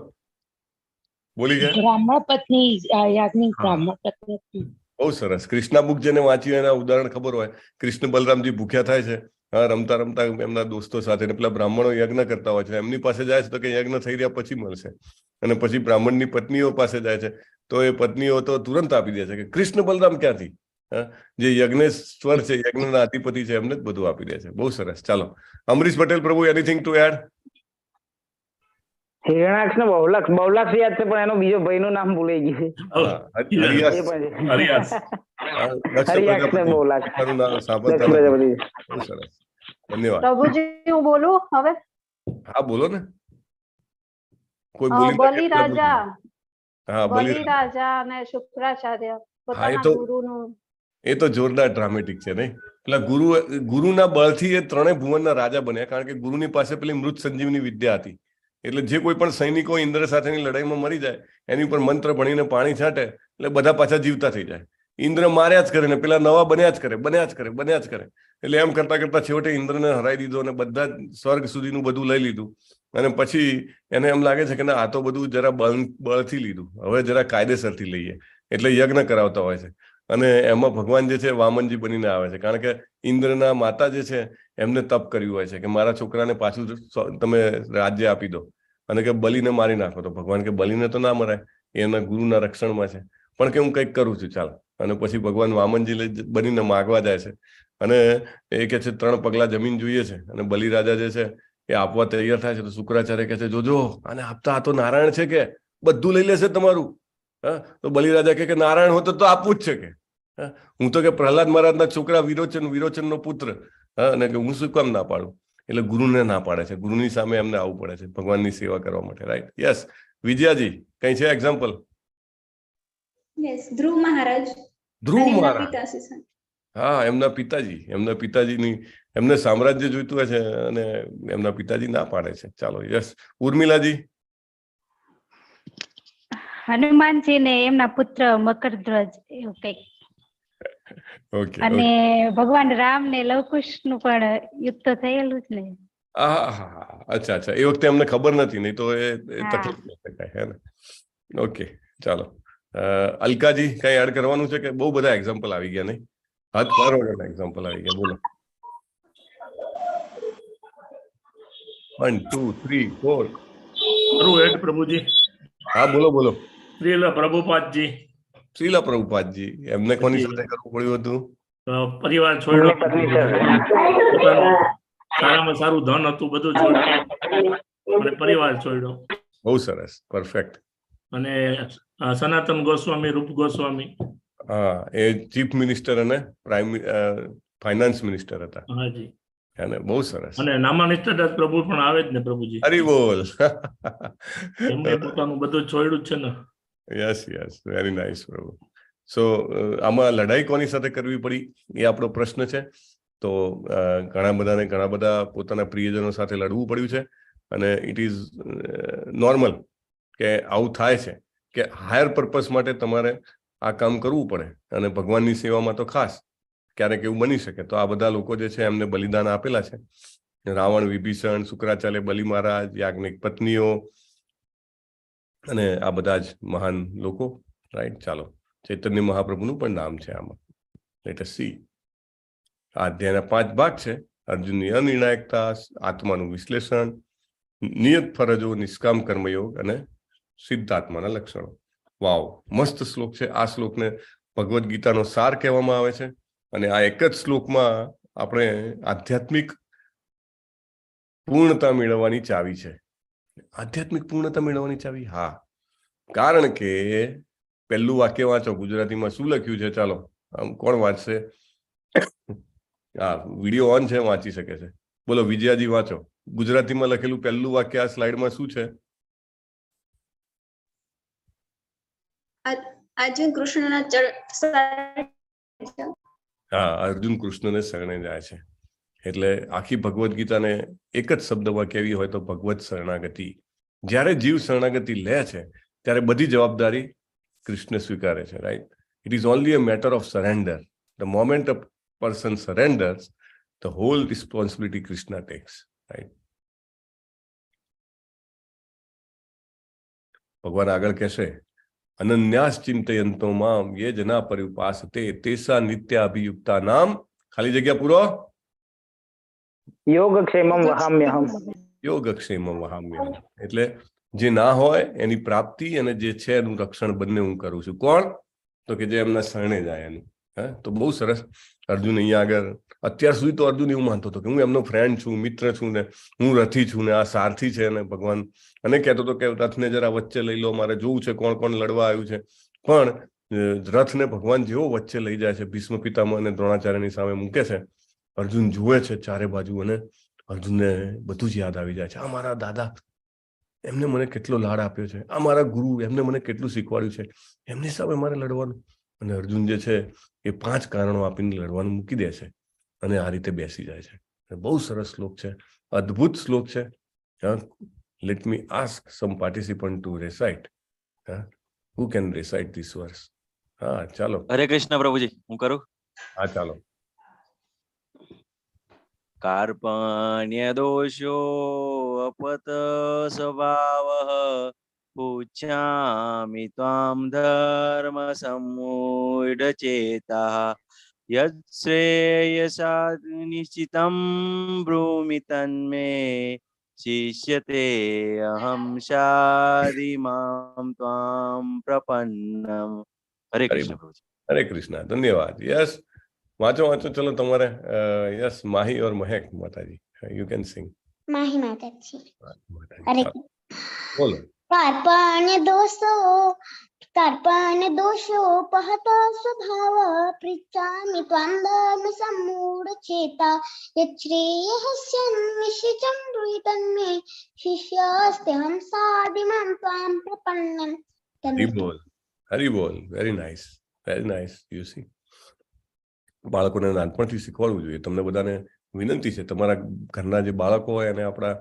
S4: બોલી ગયા.
S2: બ્રાહ્મણ પત્ની યાજ્ઞિ બ્રાહ્મણ પત્ની.
S4: બહુ સરસ. કૃષ્ણા બુક જેને વાંચ્યું એના ઉદાહરણ ખબર હોય. કૃષ્ણ બલરામજી ભૂખ્યા થાય છે, હા, રમતા રમતા એમના દોસ્તો સાથે, પેલા બ્રાહ્મણો યજ્ઞ કરતા હોય છે, એમની પાસે જાય છે તો કે યજ્ઞ થઈ રહ્યા પછી મળશે. અને પછી બ્રાહ્મણની પત્નીઓ પાસે જાય છે તો એ પત્નીઓ તો તુરંત આપી દે છે કે કૃષ્ણ બલરામ ક્યાંથી? જે યજ્ઞેશ્વર છે, યજ્ઞના અધિપતિ છે, એમને જ બધું આપી દે છે. બહુ સરસ. ચાલો, અમરીશ પટેલ પ્રભુ, એનીથિંગ ટુ એડ?
S9: હિરણાક્ષ ને બહુલાક્ષ યાદ છે, પણ એનો બીજો ભાઈનું નામ ભૂલાઈ ગયું છે.
S4: હરિયાક્ષ ને બહુલાક્ષ. બહુ સરસ. ધન્યવાદ.
S17: પ્રભુજી હું બોલું હવે?
S4: હા બોલો ને. કોઈ બોલી નાખે એટલે
S17: બલિરાજા
S4: હા
S17: બલિરાજા અને શુક્રાચાર્ય પોતાના ગુરુનું
S4: એ તો જોરદાર ડ્રામેટિક છે નહીં? એટલે ગુરુના બળથી એ ત્રણેય ભુવનના રાજા બન્યા, કારણ કે ગુરુની પાસે પેલી મૃત સંજીવની વિદ્યા હતી. એટલે જે કોઈ પણ સૈનિકો ઇન્દ્ર સાથેની લડાઈમાં મરી જાય એની ઉપર મંત્ર ભણીને પાણી છાંટે એટલે બધા પાછા જીવતા થઈ જાય. ઇન્દ્ર માર્યા જ કરે ને પેલા નવા બન્યા જ કરે. એટલે એમ કરતા કરતા છેવટે ઇન્દ્રને હરાઈ દીધો અને બધા સ્વર્ગ સુધીનું બધું લઈ લીધું. અને પછી એને એમ લાગે છે કે ના, આ તો બધું જરા બળથી લીધું, હવે જરા કાયદેસરથી લઈએ. એટલે યજ્ઞ કરાવતા હોય છે. અને એમાં ભગવાન જે છે વામનજી બનીને આવે છે, કારણ કે ઇન્દ્રના માતા જે છે એમને તપ કર્યું હોય છે કે મારા છોકરાને પાછું તમે રાજ્ય આપી દો, અને કે બલિને મારી નાખો. તો ભગવાન કે બલિને તો ના મરાય, એના ગુરુના રક્ષણમાં છે, પણ કે હું કંઈક કરું છું, ચાલ. અને પછી ભગવાન વામનજી બનીને માગવા જાય છે અને એ કે છે 3 પગલા જમીન જોઈએ છે. અને બલિરાજા જે છે એ આપવા તૈયાર થાય છે. તો શુક્રાચાર્ય કે છે જોજો આને આપતા, આ તો નારાયણ છે, કે બધું લઈ લેશે તમારું. હા, તો બલિરાજા કે નારાયણ હોતો તો આપવું જ છે કે હું તો કે પ્રહલાદ મહારાજના છોકરા વિરોચનનો પુત્ર, અને કે હું શું કામ ના પાડું. એટલે ગુરુને ના પાડે છે, ગુરુની સામે એમને આવવું પડે છે ભગવાનની સેવા કરવા માટે. રાઈટ? યસ. વિજયાજી કઈ છે એક્ઝામ્પલ?
S8: ધ્રુવ મહારાજ.
S4: હા, એમના પિતાજીની એમને સામ્રાજ્ય જોઈતું હોય છે અને એમના પિતાજી ના પાડે છે. ચાલો, યસ. ઉર્મિલાજી?
S18: હનુમાનજી ને એમના પુત્ર મકરધ્વજ એવું કંઈક.
S4: ઓકે.
S18: અને ભગવાન રામ ને લવકુશ નું પણ યુદ્ધ તો થયેલું જ ને.
S4: અચ્છા. એ વખતે અમને ખબર નથી, નહીં તો એ તકલીફ ન શકાય, હે ને? ઓકે, ચાલો. અલકાજી કઈ એડ કરવાનું છે કે બહુ બધા એક્ઝામ્પલ આવી ગયા? નહીં, હાથ પારો એક્ઝામ્પલ આવી ગયા. બોલો. 1 2 3 4.
S16: મારું એડ પ્રભુજી.
S4: હા બોલો.
S16: શ્રીલ પ્રભુપાદજી.
S4: એમને કોની સાથે કરવું પડ્યું હતું?
S16: પરિવાર છોડ્યો, સારામાં સારું ધન હતું બધું છોડ્યું અને પરિવાર છોડ્યો.
S4: બહુ સરસ, પરફેક્ટ.
S16: અને સનાતન ગોસ્વામી, રૂપ ગોસ્વામી,
S4: હા, એ ચીફ મિનિસ્ટર અને ફાઇનાન્સ મિનિસ્ટર હતા.
S16: હાજી.
S4: અને બહુ સરસ.
S16: અને નામાનિષ્ઠ પ્રભુ પણ આવે જ ને પ્રભુજી.
S4: હરી બોલ.
S16: એમને પોતાનું બધું છોડ્યું જ છે ને.
S4: યસ, વેરી નાઇસ પ્રભુ. સો આમાં લડાઈ કોની સાથે કરવી પડી એ આપણો પ્રશ્ન છે. તો ઘણા બધા પોતાના પ્રિયજનો સાથે લડવું પડ્યું છે. અને ઇટ ઇઝ નોર્મલ કે આવું થાય છે, કે હાયર પર્પઝ માટે તમારે આ કામ કરવું પડે. અને ભગવાનની સેવામાં તો ખાસ ક્યારેક એવું બની શકે. તો આ બધા લોકો જે છે એમને બલિદાન આપેલા છે. રાવણ, વિભીષણ, શુક્રાચાર્ય, બલિ મહારાજ, યાજ્ઞિક પત્નીઓ, અને આ બધા જ મહાન લોકો. રાઈટ? ચાલો, ચૈતન્ય મહાપ્રભુનું પણ નામ છે આમાં. Let S C. આ અધ્યાયના 5 ભાગ છે. અર્જુનની અનિર્ણાયકતા, આત્માનું વિશ્લેષણ, નિયત ફરજો, નિષ્કામ કર્મયોગ અને સિદ્ધાત્માના લક્ષણો. વાવ, મસ્ત શ્લોક છે. આ શ્લોકને ભગવદ્ ગીતાનો સાર કહેવામાં આવે છે. અને આ એક જ શ્લોકમાં આપણે આધ્યાત્મિક પૂર્ણતા મેળવવાની ચાવી છે. આધ્યાત્મિક પૂર્ણતા મેળવવાની ચાવી? હા, કારણ કે પહેલું વાક્ય વાંચો. ગુજરાતીમાં શું લખ્યું છે? ચાલો, આમ કોણ વાંચશે? હા, વિડીયો ઓન છે, વાંચી શકે છે. બોલો વિજયાજી, વાંચો. ગુજરાતીમાં લખેલું પહેલું વાક્ય આ સ્લાઇડમાં શું છે?
S8: અર્જુન કૃષ્ણના
S4: હા, અર્જુન કૃષ્ણને શરણે જાય છે. એટલે આખી ભગવદ્ ગીતાને એક જ શબ્દમાં કહેવી હોય તો ભગવત શરણાગતિ. જ્યારે જીવ શરણાગતિ લે છે ત્યારે બધી જવાબદારી કૃષ્ણ સ્વીકારે છે. Right? It is only a matter of surrender. The moment a person surrenders, the whole responsibility Krishna takes. Right? ભગવાન આગળ કહેશે, અનન્યાસ ચિંતયંતો મામ યે જના પર્યુપાસતે તેસા નિત્યાભિયુક્તા નામ, ખાલી જગ્યા પૂરો,
S9: યોગક્ષેમમ વહામ્યહમ.
S4: એટલે જે ના હોય એની પ્રાપ્તિ અને જે છે એનું રક્ષણ બંને હું કરું છું. કોણ? તો કે જે એમના શરણે જાય એનું. તો બહુ સરસ. અર્જુન અહીંયા આગળ, અત્યાર સુધી તો અર્જુન એવું માનતો હતો કે હું એમનો ફ્રેન્ડ છું, મિત્ર છું, ને હું રથી છું, ને આ સારથી છે. અને ભગવાન અને કહેતો હતો કે રથને જરા વચ્ચે લઈ લો, મારે જોવું છે કોણ કોણ લડવા આવ્યું છે. પણ રથને ભગવાન જેવો વચ્ચે લઈ જાય છે, ભીષ્મ પિતામહ અને દ્રોણાચાર્યની સામે મૂકે છે, અર્જુન જુએ છે ચારે બાજુ અને અર્જુનને બધું જ યાદ આવી જાય છે. આ મારા દાદા, એમને મને કેટલો લાડ આપ્યો છે, આ મારા ગુરુ, એમને મને કેટલું શીખવાડ્યું છે, એમની સામે મારે લડવાનું. અને અર્જુન જે છે એ 5 કારણો આપીને લડવાનું મૂકી દે છે અને આ રીતે બેસી જાય છે. બહુ સરસ શ્લોક છે, અદ્ભુત શ્લોક છે. Let me ask some participant to recite. Who can recite this verse? હા, ચાલો.
S19: હરે કૃષ્ણ પ્રભુજી, હું કરું?
S4: હા, ચાલો.
S19: કાર્પણ્ય દોષો અપત સ્વભાવઃ પૂછામિ ત્વામ ધર્મ સમૂઢ ચેતા યદ શ્રેયસા નિશ્ચિતમ બ્રૂમિ તન્મે શિષ્યતે અહમ શાદિમામ ત્વામ પ્રપન્નમ. હરે કૃષ્ણ પ્રભુજી.
S4: હરે કૃષ્ણ, ધન્યવાદ. યસ, વાંચો ચલો તમારે. યસ, માહી और महक माताजी, यू कैन सिंग.
S20: माही माताजी. अरे
S4: बोलो.
S20: कार्पण्य दोषो पहत स्वभाव पृच्छामि त्वां धर्म सम्मूढ चेता यच्छ्रेयस्यान्विषितं ब्रूहितन्मे शिष्यस्तेऽहं साधिमां त्वां प्रपन्नम्.
S4: हरि बोल, हरि बोल. Very nice, very nice. You C, બાળકોને નાનપણથી શીખવાડવું જોઈએ. તમને બધાને વિનંતી છે, તમારા ઘરના જે બાળકો હોય અને આપણા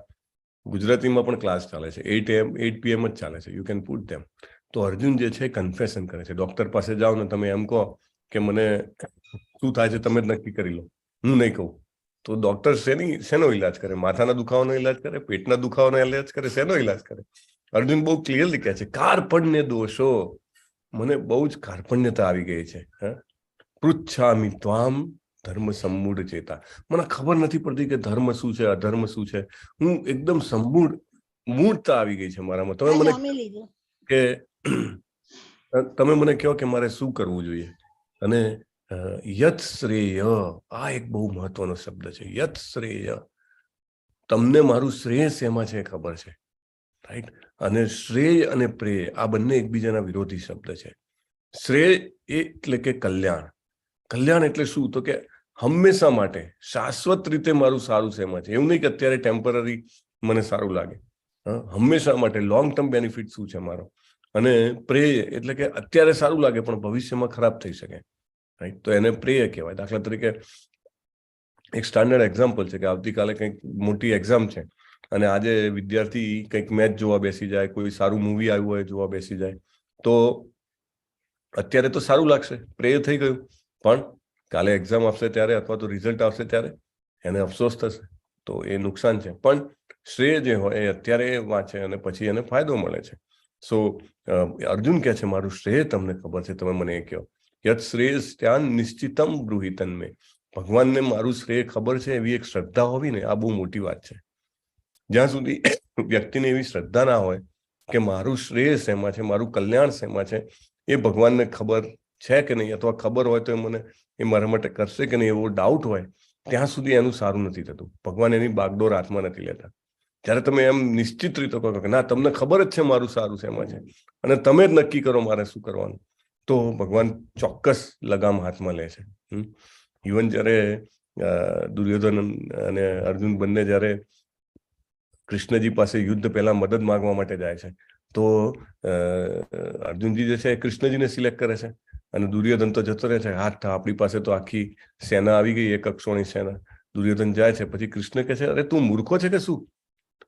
S4: ગુજરાતીમાં પણ ક્લાસ ચાલે છે, 8 PM જ ચાલે છે. યુ કેન પુટ ધેમ. તો અર્જુન જે છે કન્ફેશન કરે છે. ડોક્ટર પાસે જાઓ ને તમે એમ કહો કે મને શું થાય છે તમે જ નક્કી કરી લો, હું નહીં કહું. તો ડોક્ટર શેનો ઇલાજ કરે? માથાના દુખાવાનો ઇલાજ કરે, પેટના દુખાવાનો ઇલાજ કરે, શેનો ઇલાજ કરે? અર્જુન બહુ ક્લિયરલી કહે છે કાર્પણ્ય દોષો, મને બહુ જ કાર્પણ્યતા આવી ગઈ છે. પૃચ્છામિ ત્વામ ધર્મ સમૂઢ ચેતા, મને ખબર નથી પડતી કે ધર્મ શું છે, અધર્મ શું છે. હું એકદમ મૂળતા આવી ગઈ છે મારામાં. તમે મને કે તમે મને કહો કે મારે શું કરવું જોઈએ. અને યત શ્રેય, આ એક બહુ મહત્વનો શબ્દ છે. યત શ્રેય, તમને મારું શ્રેય શેમાં છે ખબર છે, રાઈટ? અને શ્રેય અને પ્રેય આ બંને એકબીજાના વિરોધી શબ્દ છે. શ્રેય એટલે કે કલ્યાણ. કલ્યાણ એટલે શું? તો કે હંમેશા માટે શાશ્વત રીતે મારું સારું શેમાં છે. એવું નહીં કે અત્યારે ટેમ્પરરી મને સારું લાગે, હંમેશા માટે લોંગ ટર્મ બેનિફિટ શું છે મારો. અને પ્રેય એટલે કે અત્યારે સારું લાગે પણ ભવિષ્યમાં ખરાબ થઈ શકે, રાઈટ? તો એને પ્રેય કહેવાય. દાખલા તરીકે એક સ્ટાન્ડર્ડ એક્ઝામ્પલ છે કે આવતીકાલે કંઈક મોટી એક્ઝામ છે અને આજે વિદ્યાર્થી કંઈક મેચ જોવા બેસી જાય, કોઈ સારું મૂવી આવ્યું હોય જોવા બેસી જાય, તો અત્યારે તો સારું લાગશે, પ્રેય થઈ ગયું. પણ કાલે એક્ઝામ આપશે ત્યારે અથવા તો રિઝલ્ટ આવશે ત્યારે એને અફસોસ થશે, તો એ નુકસાન છે. પણ શ્રેય જે હોય એ અત્યારે વાંચે અને પછી એને ફાયદો મળે છે. સો અર્જુન કહે છે મારું શ્રેય તમને ખબર છે, તમે મને એ કહો. યત શ્રેયસ્યાન નિશ્ચિતમ બ્રૂહિતન મેં, ભગવાનને મારું શ્રેય ખબર છે એવી એક શ્રદ્ધા હોવી ને, આ બહુ મોટી વાત છે. જ્યાં સુધી વ્યક્તિને એવી શ્રદ્ધા ના હોય કે મારું શ્રેય શેમાં છે, મારું કલ્યાણ શેમાં છે, એ ભગવાનને ખબર છે કે નહીં, અથવા ખબર હોય તો એ મારા માટે કરશે કે નહીં એવો ડાઉટ હોય, ત્યાં સુધી એનું સારું નથી થતું. ભગવાન એની બાગડોર હાથમાં નથી લેતા. જ્યારે તમે એમ નિશ્ચિત રીતે કહો કે ના તમને ખબર જ છે મારું સારું શેમાં છે અને તમે જ નક્કી કરો મારે શું કરવાનું, તો ભગવાન ચોક્કસ લગામ હાથમાં લે છે. ઇવન જ્યારે દુર્યોધન અને અર્જુન બંને જ્યારે કૃષ્ણજી પાસે યુદ્ધ પહેલા મદદ માંગવા માટે જાય છે, તો અર્જુનજી જે છે એ કૃષ્ણજીને સિલેક્ટ કરે છે અને દુર્યોધન તો જતો રહે છે. હાથ આપણી પાસે તો આખી સેના આવી ગઈ, એક અક્ષોણી સેના. દુર્યોધન જાય છે, પછી કૃષ્ણ કહે છે અરે તું મૂર્ખો છે કે શું?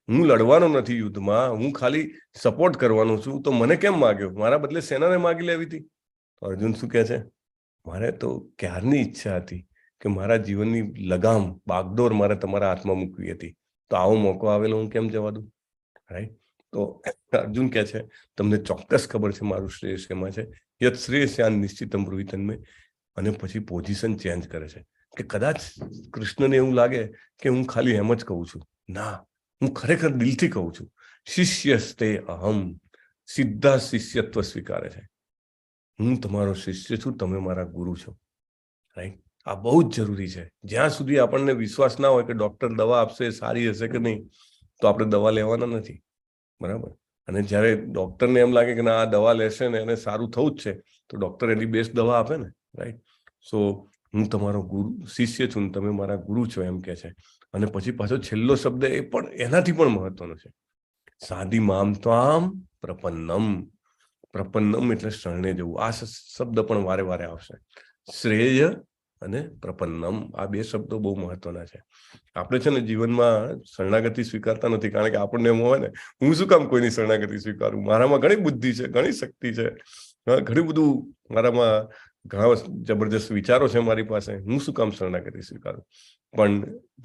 S4: હું લડવાનો નથી યુદ્ધમાં, હું ખાલી સપોર્ટ કરવાનો છું, તો મને કેમ માગ્યો? મારા બદલે સેનાને માગી લેવી હતી. અર્જુન શું કહે છે? મારે તો ક્યારની ઈચ્છા હતી કે મારા જીવનની લગામ બાગડોર મારે તમારા હાથમાં મૂકવી હતી, તો આવો મોકો આવેલો હું કેમ જવા દઉં, રાઈટ? તો અર્જુન કહે છે તમને ચોક્કસ ખબર છે મારું શ્રેય શેમાં છે. યત શ્રેયસ્યાન નિશ્ચિતમ બ્રૂહિતન મેં. અને પછી પોઝિશન ચેન્જ કરે છે કે કદાચ કૃષ્ણને એવું લાગે કે હું ખાલી એમ જ કહું છું, ના, હું ખરેખર દિલથી કહું છું. શિષ્યસ્તે અહમ, સીધા શિષ્યત્વ સ્વીકારે છે. હું તમારો શિષ્ય છું, તમે મારા ગુરુ છો, રાઈટ? આ બહુ જ જરૂરી છે. જ્યાં સુધી આપણને વિશ્વાસ ના હોય કે ડોક્ટર દવા આપશે સારી હશે કે નહીં, તો આપણે દવા લેવાના નથી, બરાબર? અને જ્યારે ડોક્ટરને એમ લાગે કે ના આ દવા લેશે ને એને સારું થવું જ છે, તો ડોક્ટર એની બેસ્ટ દવા આપે ને, રાઈટ? સો હું તમારો ગુરુ શિષ્ય છું, તમે મારા ગુરુ છો એમ કે છે. અને પછી પાછો છેલ્લો શબ્દ એ પણ એનાથી પણ મહત્વનો છે, સાદી મામ ત્વામ પ્રપન્નમ. પ્રપન્નમ એટલે શરણે જવું. આ શબ્દ પણ વારે વારે આવશે. શ્રેય અને પ્રપન્નમ, આ બે શબ્દો બહુ મહત્વના છે. આપણે છે ને જીવનમાં શરણાગતિ સ્વીકારતા નથી, કારણ કે આપણને એમ હોય ને, હું શું કામ કોઈની શરણાગતિ સ્વીકારું, મારામાં ઘણી બુદ્ધિ છે, ઘણી શક્તિ છે, ઘણું બધું મારામાં, ઘણા જબરજસ્ત વિચારો છે મારી પાસે, હું શું કામ શરણાગતિ સ્વીકારું. પણ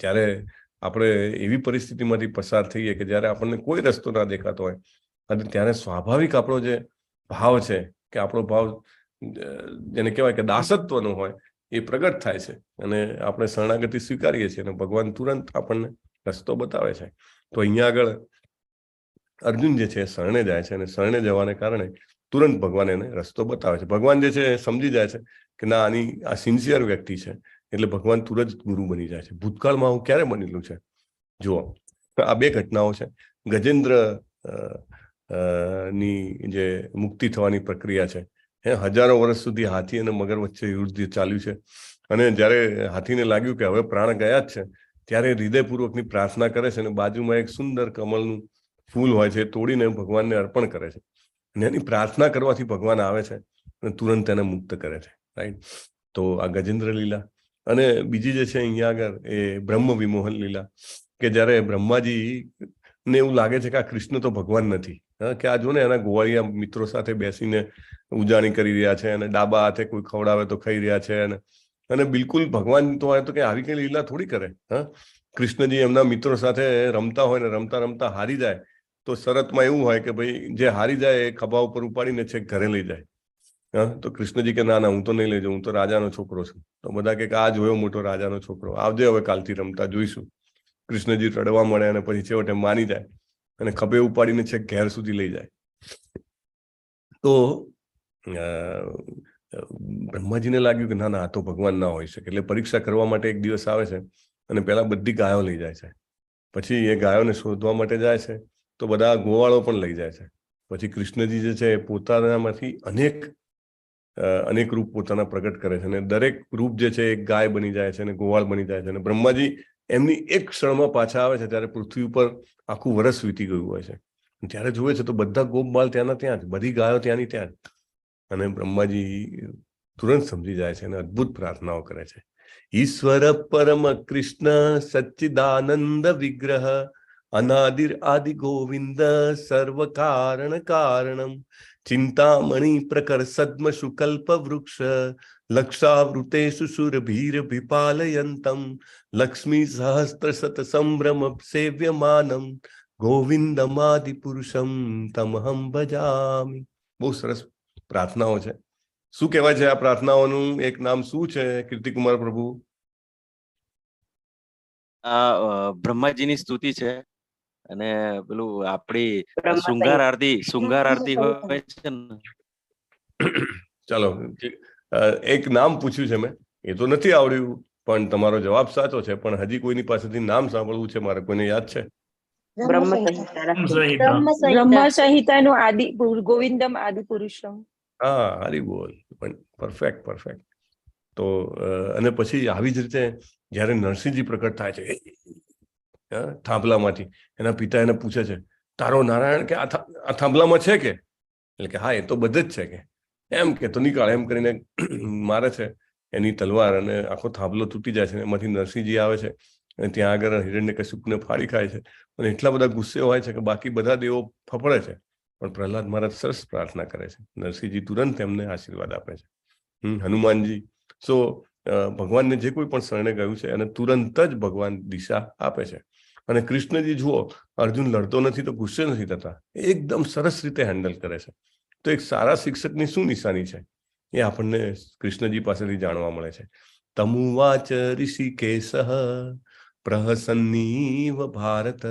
S4: જ્યારે આપણે એવી પરિસ્થિતિમાંથી પસાર થઈએ કે જ્યારે આપણને કોઈ રસ્તો ના દેખાતો હોય, અને ત્યારે સ્વાભાવિક આપણો જે ભાવ છે, કે આપણો ભાવ જેને કહેવાય કે દાસત્વનો હોય, એ પ્રગટ થાય છે, અને આપણે શરણાગતિ સ્વીકારીએ છીએ, અને ભગવાન તુરંત આપણને રસ્તો બતાવે છે. તો અહીંયા આગળ અર્જુન જે છે શરણે જાય છે, અને શરણે જવાને કારણે તુરંત ભગવાન એને રસ્તો બતાવે છે. ભગવાન જે છે સમજી જાય છે કે ના, આ સિન્સિયર વ્યક્તિ છે, એટલે ભગવાન તુરંત ગુરુ બની જાય છે. ભૂતકાળમાં આવું ક્યારે બનેલું છે? જુઓ, આ બે ઘટનાઓ છે. ગજેન્દ્ર ની જે મુક્તિ થવાની પ્રક્રિયા છે, હજારો વર્ષ સુધી હાથી અને મગર વચ્ચે યુદ્ધ ચાલ્યું છે, અને જ્યારે હાથીને લાગ્યું કે હવે પ્રાણ ગયા જ છે, ત્યારે હૃદયપૂર્વકની પ્રાર્થના કરે છે, અને બાજુમાં એક સુંદર કમળનું ફૂલ હોય છે, તોડીને ભગવાનને અર્પણ કરે છે, અને એની પ્રાર્થના કરવાથી ભગવાન આવે છે અને તુરંત એને મુક્ત કરે છે. રાઈટ? તો આ ગજેન્દ્ર લીલા. અને બીજી જે છે અહીંયા આગળ એ બ્રહ્મ વિમોહન લીલા, કે જ્યારે બ્રહ્માજી ને એવું લાગે છે કે આ કૃષ્ણ તો ભગવાન નથી, કે આ જો ને એના ગોવાળિયા મિત્રો સાથે બેસીને ઉજાણી કરી રહ્યા છે, અને ડાબા હાથે કોઈ ખવડાવે તો ખાઈ રહ્યા છે, અને બિલકુલ ભગવાન તો હોય તો કે આવી કઈ લીલા થોડી કરે. કૃષ્ણજી એમના મિત્રો સાથે રમતા હોય ને રમતા રમતા હારી જાય, તો શરતમાં એવું હોય કે ભાઈ જે હારી જાય એ ખભા ઉપર ઉપાડીને છેક ઘરે લઈ જાય. તો કૃષ્ણજી કે ના, હું તો નહીં લઈ જાઉં, હું તો રાજાનો છોકરો છું. તો બધા કે આ જોયો મોટો રાજાનો છોકરો, આવજે હવે કાલથી રમતા જોઈશું. કૃષ્ણજી રડવા મળે, અને પછી છેવટે માની જાય, અને ખભે ઉપાડીને છેક ઘેર સુધી લઈ જાય. તો બ્રહ્માજીને લાગ્યું કે ના, આ તો ભગવાન ના હોઈ શકે, એટલે પરીક્ષા કરવા માટે એક દિવસ આવે છે, અને પહેલા બધી ગાયો લઈ જાય છે. પછી એ ગાયોને શોધવા માટે જાય છે, તો બધા ગોવાળો પણ લઈ જાય છે. પછી કૃષ્ણજી જે છે એ પોતાનામાંથી અનેક રૂપ પોતાના પ્રગટ કરે છે, અને દરેક રૂપ જે છે એક ગાય બની જાય છે, અને ગોવાળ બની જાય છે. અને બ્રહ્માજી એમની એક ક્ષણમાં પાછા આવે છે, ત્યારે પૃથ્વી ઉપર આખું વર્ષ વીતી ગયું હોય છે. ત્યારે જુએ છે તો બધા ગોપબાલ ત્યાંના ત્યાં જ, બધી ગાયો ત્યાંની ત્યાં જ. અને બ્રહ્માજી તુરંત સમજી જાય છે, અને અદ્ભુત પ્રાર્થનાઓ કરે છે. ઈશ્વર પરમ કૃષ્ણ સચ્ચિદાનંદ વિગ્રહ અનાદિર આદિ ગોવિંદ સર્વ કારણ કારણમ ચિંતામણી પ્રકર સદ્મ શુકલ્પ વૃક્ષ લક્ષાવૃતેષુ સુરભીર વિપાલયંતમ લક્ષ્મી સહસ્ત્ર શત સંભ્રમ સેવ્યમાનમ ગોવિંદમાદિ પુરુષમ તમહમ ભજામિ. બહુ સરસ પ્રાર્થનાઓ છે. શું કહેવાય છે આ પ્રાર્થનાઓનું એક નામ શું છે કીર્તિકુમાર પ્રભુ?
S19: આ બ્રહ્માજીની સ્તુતિ છે, અને પેલું આપણી શૃંગાર આરતી હોય છે ને.
S4: ચાલો, એક નામ પૂછ્યું છે મેં, એ તો નથી આવડ્યું, પણ તમારો જવાબ સાચો છે. પણ હજી કોઈની પાસેથી નામ સાંભળવું છે મારે, કોઈને યાદ છે?
S7: બ્રહ્મ સંહિતાનું આદિ ગોવિંદમ આદિ પુરુષમ.
S4: હા, હરી બોલ, પણ પરફેક્ટ. તો અને પછી આવી જ રીતે જયારે નરસિંહજી પ્રકટ થાય છે થાંભલામાંથી, એના પિતા એને પૂછે છે, તારો નારાયણ કે આ થાંભલામાં છે કે? એટલે કે હા, એ તો બધે જ છે કે. એમ કે તો નીકાળ, એમ કરીને મારે છે એની તલવાર, અને આખો થાંભલો તૂટી જાય છે. એમાંથી નરસિંહજી આવે છે, અને ત્યાં આગળ હિરણ્યકશ્યપને ફાડી ખાય છે. અને એટલા બધા ગુસ્સે હોય છે કે બાકી બધા દેવો ફફડે છે, પણ પ્રહલાદ મહારાજ સરસ પ્રાર્થના કરે છે. નરસિંહજી તુરંત એમને આશીર્વાદ આપે છે. હનુમાનજી, ભગવાનને જે કોઈ પણ શરણે ગયું છે અને તુરંત જ ભગવાન દિશા આપે છે. અને કૃષ્ણજી જુઓ, અર્જુન લડતો નથી તો ગુસ્સે નથી થતા, એકદમ સરસ રીતે હેન્ડલ કરે છે. તો એક સારા શિક્ષકની શું નિશાની છે એ આપણને કૃષ્ણજી પાસેથી જાણવા મળે છે. તમુવાચ ઋષિકેશ પ્રહસન્નીવ ભારત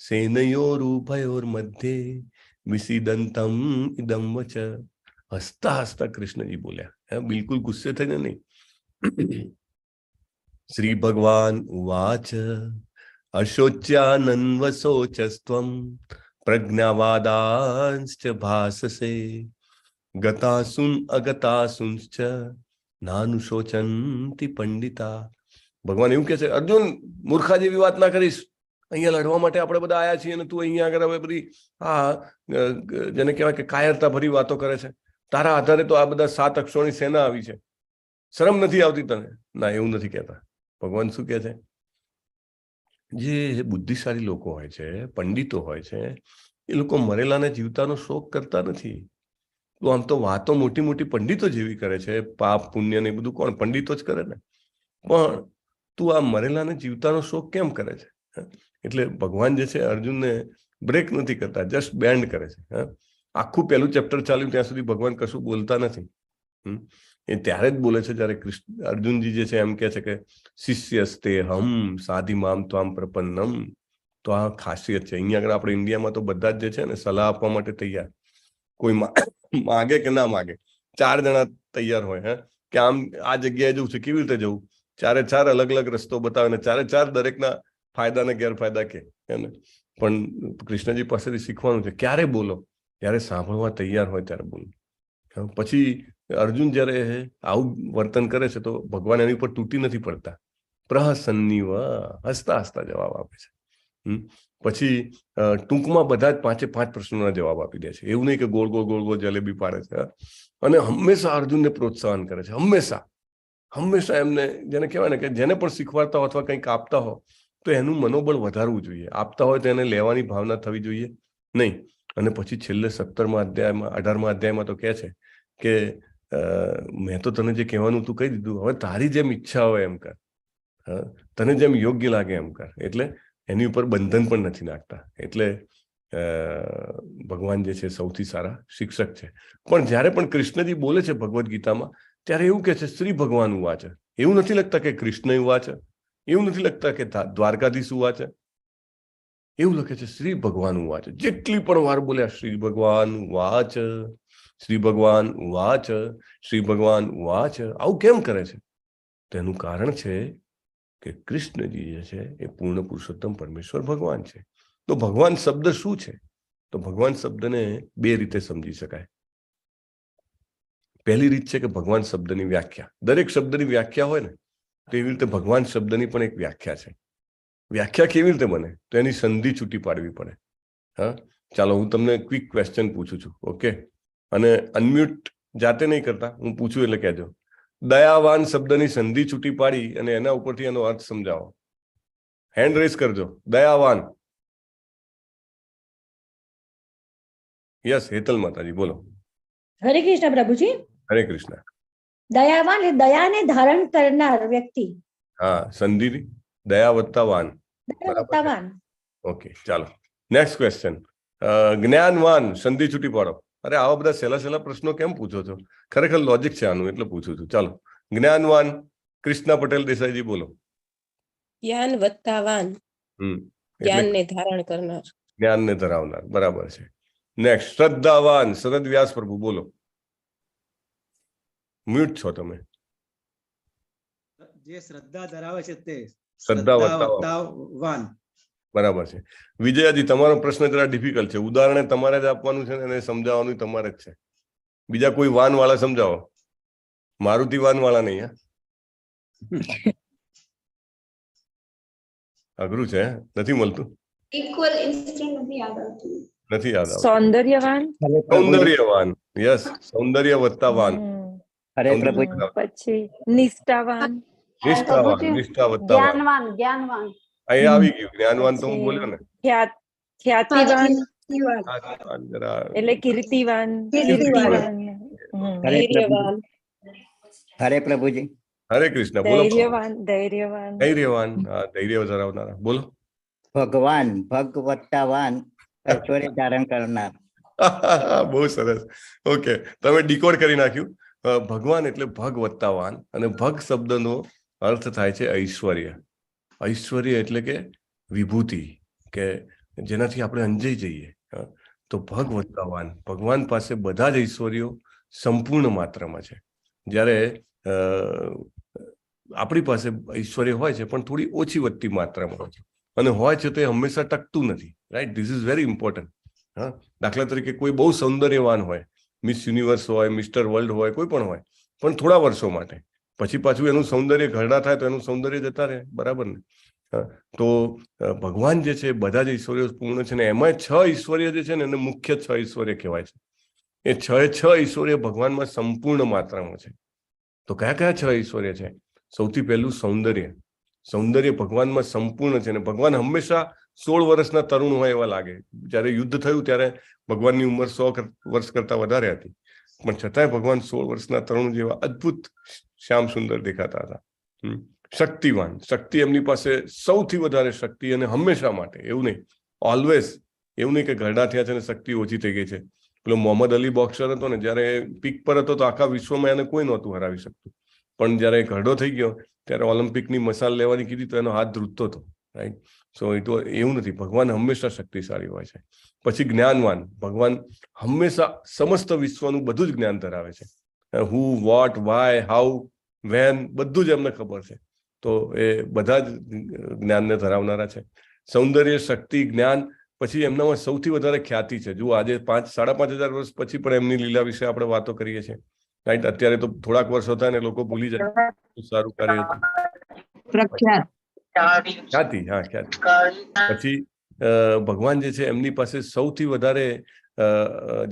S4: સેનયોરુભયોર મધ્યે વિસિદંતમ ઇદમ વચ. હસતા હસતા કૃષ્ણજી બોલ્યા, બિલકુલ ગુસ્સે થઈને નહીં. શ્રી ભગવાન ઉવાચ અશોચ્યાનન્વશોચસ્ત્વમ પ્રજ્ઞાવાદાંશ્ચ ભાસસે ગતાસુન અગતાસુંશ્ચ નાનુ શોચંતિ પંડિતા. ભગવાન એવું કે છે, અર્જુન મૂર્ખા જેવી વાત ના કરીશ. અહીંયા લડવા માટે આપણે બધા આયા છીએ અને તું અહીંયા આગળ હવે બધી જેને કહેવાય કે કાયરતા ભરી વાતો કરે છે. તારા આધારે તો આ બધા 7 અક્ષરોની સેના આવી છે, શરમ નથી આવતી તને? ના, એવું નથી કહેતા. ભગવાન શું કહે છે? જે બુદ્ધિશાળી લોકો હોય છે, પંડિતો હોય છે, એ લોકો મરેલાને જીવતાનો શોક કરતા નથી. તો આમ તો વાતો મોટી મોટી પંડિતો જેવી કરે છે, પાપ પુણ્ય ને બધું કોણ? પંડિતો જ કરે ને. પણ તું આ મરેલાને જીવતાનો શોક કેમ કરે છે? એટલે ભગવાન જે છે અર્જુનને બ્રેક નથી કરતા, જસ્ટ બેન્ડ કરે છે. આખું પહેલું ચેપ્ટર ચાલ્યું ત્યાં સુધી ભગવાન કશું બોલતા નથી. એ ત્યારે જ બોલે છે જ્યારે અર્જુનજી જે છે એમ કે છે કે શિષ્યસ્તે હમ સાધિમામ ત્વામ પ્રપન્નમ. તો આ ખાસિયત છે. અહીંયા આગળ આપણે ઇન્ડિયામાં તો બધા જ જે છે ને સલાહ આપવા માટે તૈયાર. કોઈ માગે કે ના માગે, 4 જણા તૈયાર હોય કે આમ આ જગ્યાએ જવું છે, કેવી રીતે જવું, 4 અલગ અલગ રસ્તો બતાવે ને 4 દરેકના ફાયદા ને ગેરફાયદા કે. પણ કૃષ્ણજી પાસેથી શીખવાનું છે, ક્યારે બોલો? જ્યારે સાંભળવા તૈયાર હોય ત્યારે બોલો. પછી અર્જુન જયારે આવું વર્તન કરે છે તો ભગવાન એની ઉપર તૂટી નથી પડતા. પ્રહસન્નીવ, હસતા હસતા જવાબ આપે છે. પછી ટૂંકમાં બધા જ 5 પ્રશ્નોના જવાબ આપી દે છે. એવું નહીં કે ગોળ ગોળ ગોળ ગોળ જલેબી પાડે છે. અને હંમેશા અર્જુનને પ્રોત્સાહન કરે છે. હંમેશા એમને, જેને કહેવાય ને કે જેને પણ શીખવાડતા હો અથવા કંઈક આપતા હો તો એનું મનોબળ વધારવું જોઈએ. આપતા હોય તો એને લેવાની ભાવના થવી જોઈએ નહીં. અને પછી છેલ્લે 17મા અધ્યાયમાં 18મા અધ્યાયમાં તો કહે છે કે મેં તો તને જે કહેવાનું તું કહી દીધું, હવે તારી જેમ ઈચ્છા હોય એમ કર, તને જેમ યોગ્ય લાગે એમ કર. એટલે એની ઉપર બંધન પણ નથી નાખતા. એટલે ભગવાન જે છે સૌથી સારા શિક્ષક છે. પણ જ્યારે પણ કૃષ્ણજી બોલે છે ભગવદ્ ગીતામાં ત્યારે એવું કે છે શ્રી ભગવાન ઉવાચ. એવું નથી લખતા કે કૃષ્ણ ઉવાચ, એવું નથી લખતા કે દ્વારકાધીશ ઉવાચ. એવું લખે છે શ્રી ભગવાન ઉવાચ. જેટલી પણ વાર બોલ્યા શ્રી ભગવાન ઉવાચ, શ્રી ભગવાન ઉવાચ, શ્રી ભગવાન ઉવાચ. આવું કેમ કરે છે? તેનું કારણ છે કે કૃષ્ણજી જે છે એ પૂર્ણ પુરુષોત્તમ પરમેશ્વર ભગવાન છે. તો ભગવાન શબ્દ શું છે? તો ભગવાન શબ્દને 2 રીતે સમજી શકાય. પહેલી રીત છે કે ભગવાન શબ્દની વ્યાખ્યા. દરેક શબ્દની વ્યાખ્યા હોય ને તેવી રીતે ભગવાન શબ્દની પણ એક વ્યાખ્યા છે. વ્યાખ્યા કેવી રીતે બને? તો એની સંધિ છૂટી પાડવી પડે. ચાલો હું તમને ક્વિક ક્વેશ્ચન પૂછું છું, ઓકે? અને અનમ્યુટ જાતે નહીં કરતા, હું પૂછું એટલે કહેજો. દયાવાન શબ્દની સંધિ છૂટી પાડી અને એના ઉપરથી એનો અર્થ સમજાવો. હેન્ડ રેઝ કરજો. દયાવાન. યસ, હેતલ માતાજી બોલો.
S21: હરે કૃષ્ણ પ્રભુજી.
S4: હરે કૃષ્ણ.
S21: દયાવાન એટલે દયાને ધારણ કરનાર વ્યક્તિ.
S4: હા, સંધિ દયા વત્તા વાન.
S21: દયાવાન.
S4: ઓકે, ચાલો નેક્સ્ટ ક્વેશ્ચન. જ્ઞાનવાન સંધિ છૂટી પાડો. અરે આવા બધા સહેલા પ્રશ્નો કેમ પૂછો છો? ખરેખર લોજિક છે આનું એટલે પૂછું છું. ચાલો, જ્ઞાનવાન કૃષ્ણા પટેલ દેસાઈજી બોલો.
S15: જ્ઞાન વત્તા વાન, જ્ઞાનને ધારણ કરનાર.
S4: જ્ઞાનને ધરાવનાર, બરાબર છે. નેક્સ્ટ શ્રદ્ધાવાન શરદ વ્યાસ પ્રભુ બોલો. મ્યુટ છો તમે.
S22: જે શ્રદ્ધા ધરાવે છે તે
S4: શ્રદ્ધાવાન, બરાબર છે. વિજયાજી તમારો પ્રશ્ન જરા ડિફિકલ્ટ છે. ઉદાહરણ તમારે જ આપવાનું છે અને સમજાવવાનું તમારે જ છે. બીજા કોઈ વાન વાળા સમજાવો. મારુતિ વાન વાળા નહીં. અઘરું છે, નથી મળતું.
S8: ઇક્વલ ઇન્સ્ટન્ટ નથી યાદ આવતું.
S4: નથી યાદ આવતું.
S7: સૌંદર્યવાન.
S4: યસ, સૌંદર્ય વત્તા વાન.
S7: પછી નિષ્ઠાવાન.
S4: નિષ્ઠા વત્તા વાન.
S17: જ્ઞાનવાન.
S4: અહીંયા આવી ગયું જ્ઞાનવાન તો હું બોલ્યો ને.
S7: ખ્યાતિવાન એટલે કીર્તિવાન.
S11: હરે પ્રભુજી.
S4: હરે કૃષ્ણ બોલો.
S7: ધૈર્યવાન.
S4: ધૈર્યવાન, ધૈર્ય ધરાવનારા બોલો.
S11: ભગવાન ભગવત્તાવાન ઐશ્વર્ય ધારણ કરનાર.
S4: બહુ સરસ. ઓકે, તમે ડીકોડ કરી નાખ્યું. ભગવાન એટલે ભગવત્તાવાન અને ભગ શબ્દનો અર્થ થાય છે ઐશ્વર્ય. ઐશ્વર્ય એટલે કે વિભૂતિ, કે જેનાથી આપણે અંજાઈ જઈએ. તો ભગવત્તાવાન, ભગવાન પાસે બધા જ ઐશ્વર્યો સંપૂર્ણ માત્રામાં છે. જ્યારે આપણી પાસે ઐશ્વર્ય હોય છે પણ થોડી ઓછી વધતી માત્રામાં હોય છે, અને હોય છે તો એ હંમેશા ટકતું નથી. Right, this is very important. દાખલા તરીકે કોઈ બહુ સૌંદર્યવાન હોય, મિસ યુનિવર્સ હોય, મિસ્ટર વર્લ્ડ હોય, કોઈ પણ હોય, પણ થોડા વર્ષો માટે. પછી પાછું એનું સૌંદર્ય ઘરડા થાય તો એનું સૌંદર્ય જતા રહે, બરાબર ને? તો ભગવાન જે છે બધા જ ઈશ્વર્યો પૂર્ણ છે ને એમાં 6 ઈશ્વર્ય જે છે ને એને મુખ્ય 6 ઈશ્વર્ય કહેવાય છે. એ 6 ઈશ્વર્ય ભગવાનમાં સંપૂર્ણ માત્રામાં છે. તો કયા કયા 6 ઈશ્વર્ય છે? સૌથી પહેલું સૌંદર્ય. સૌંદર્ય ભગવાનમાં સંપૂર્ણ છે ને ભગવાન હંમેશા 16 વર્ષના તરુણ હોય એવા લાગે. જયારે યુદ્ધ થયું ત્યારે ભગવાનની ઉંમર 100 વર્ષ કરતા વધારે હતી, પણ છતાંય ભગવાન 16 વર્ષના તરુણ જેવા અદ્ભુત શ્યામ સુંદર દેખાતા હતા. શક્તિવાન, શક્તિ એમની પાસે સૌથી વધારે શક્તિ, અને હંમેશા માટે, એવું નહીં ઓલવેઝ, એવું નહીં કે ઘરડા થયા છે ને શક્તિ ઓછી થઈ ગઈ છે. પેલો મોહમ્મદ અલી બોક્સર હતો ને, જયારે પીક પર હતો તો આખા વિશ્વમાં એને કોઈ નહોતું હરાવી શકતું, પણ જયારે ઘરડો થઈ ગયો ત્યારે ઓલિમ્પિકની મસાલ લેવાની કીધી તો એનો હાથ ધ્રુજતો હતો, રાઈટ? સો એવું નથી, ભગવાન હંમેશા શક્તિશાળી હોય છે. પછી જ્ઞાનવાન, ભગવાન હંમેશા સમસ્ત વિશ્વનું બધું જ જ્ઞાન ધરાવે છે. હુ, વોટ, વાય, હાઉ, વેન, બધું જ એમને ખબર છે. તો એ બધા જ જ્ઞાનને ધરાવનારા છે. સૌંદર્ય, શક્તિ, જ્ઞાન. પછી એમનામાં સૌથી વધારે ખ્યાતિ છે. જો આજે 5,000-5,500 વર્ષ પછી પણ એમની લીલા વિશે આપણે વાતો કરીએ છીએ, રાઈટ? અત્યારે તો થોડાક વર્ષ હતા ને લોકો ભૂલી જાય. સારું કાર્ય હતું. ખ્યાતિ, હા, ખ્યાતિ. પછી ભગવાન જે છે એમની પાસે સૌથી વધારે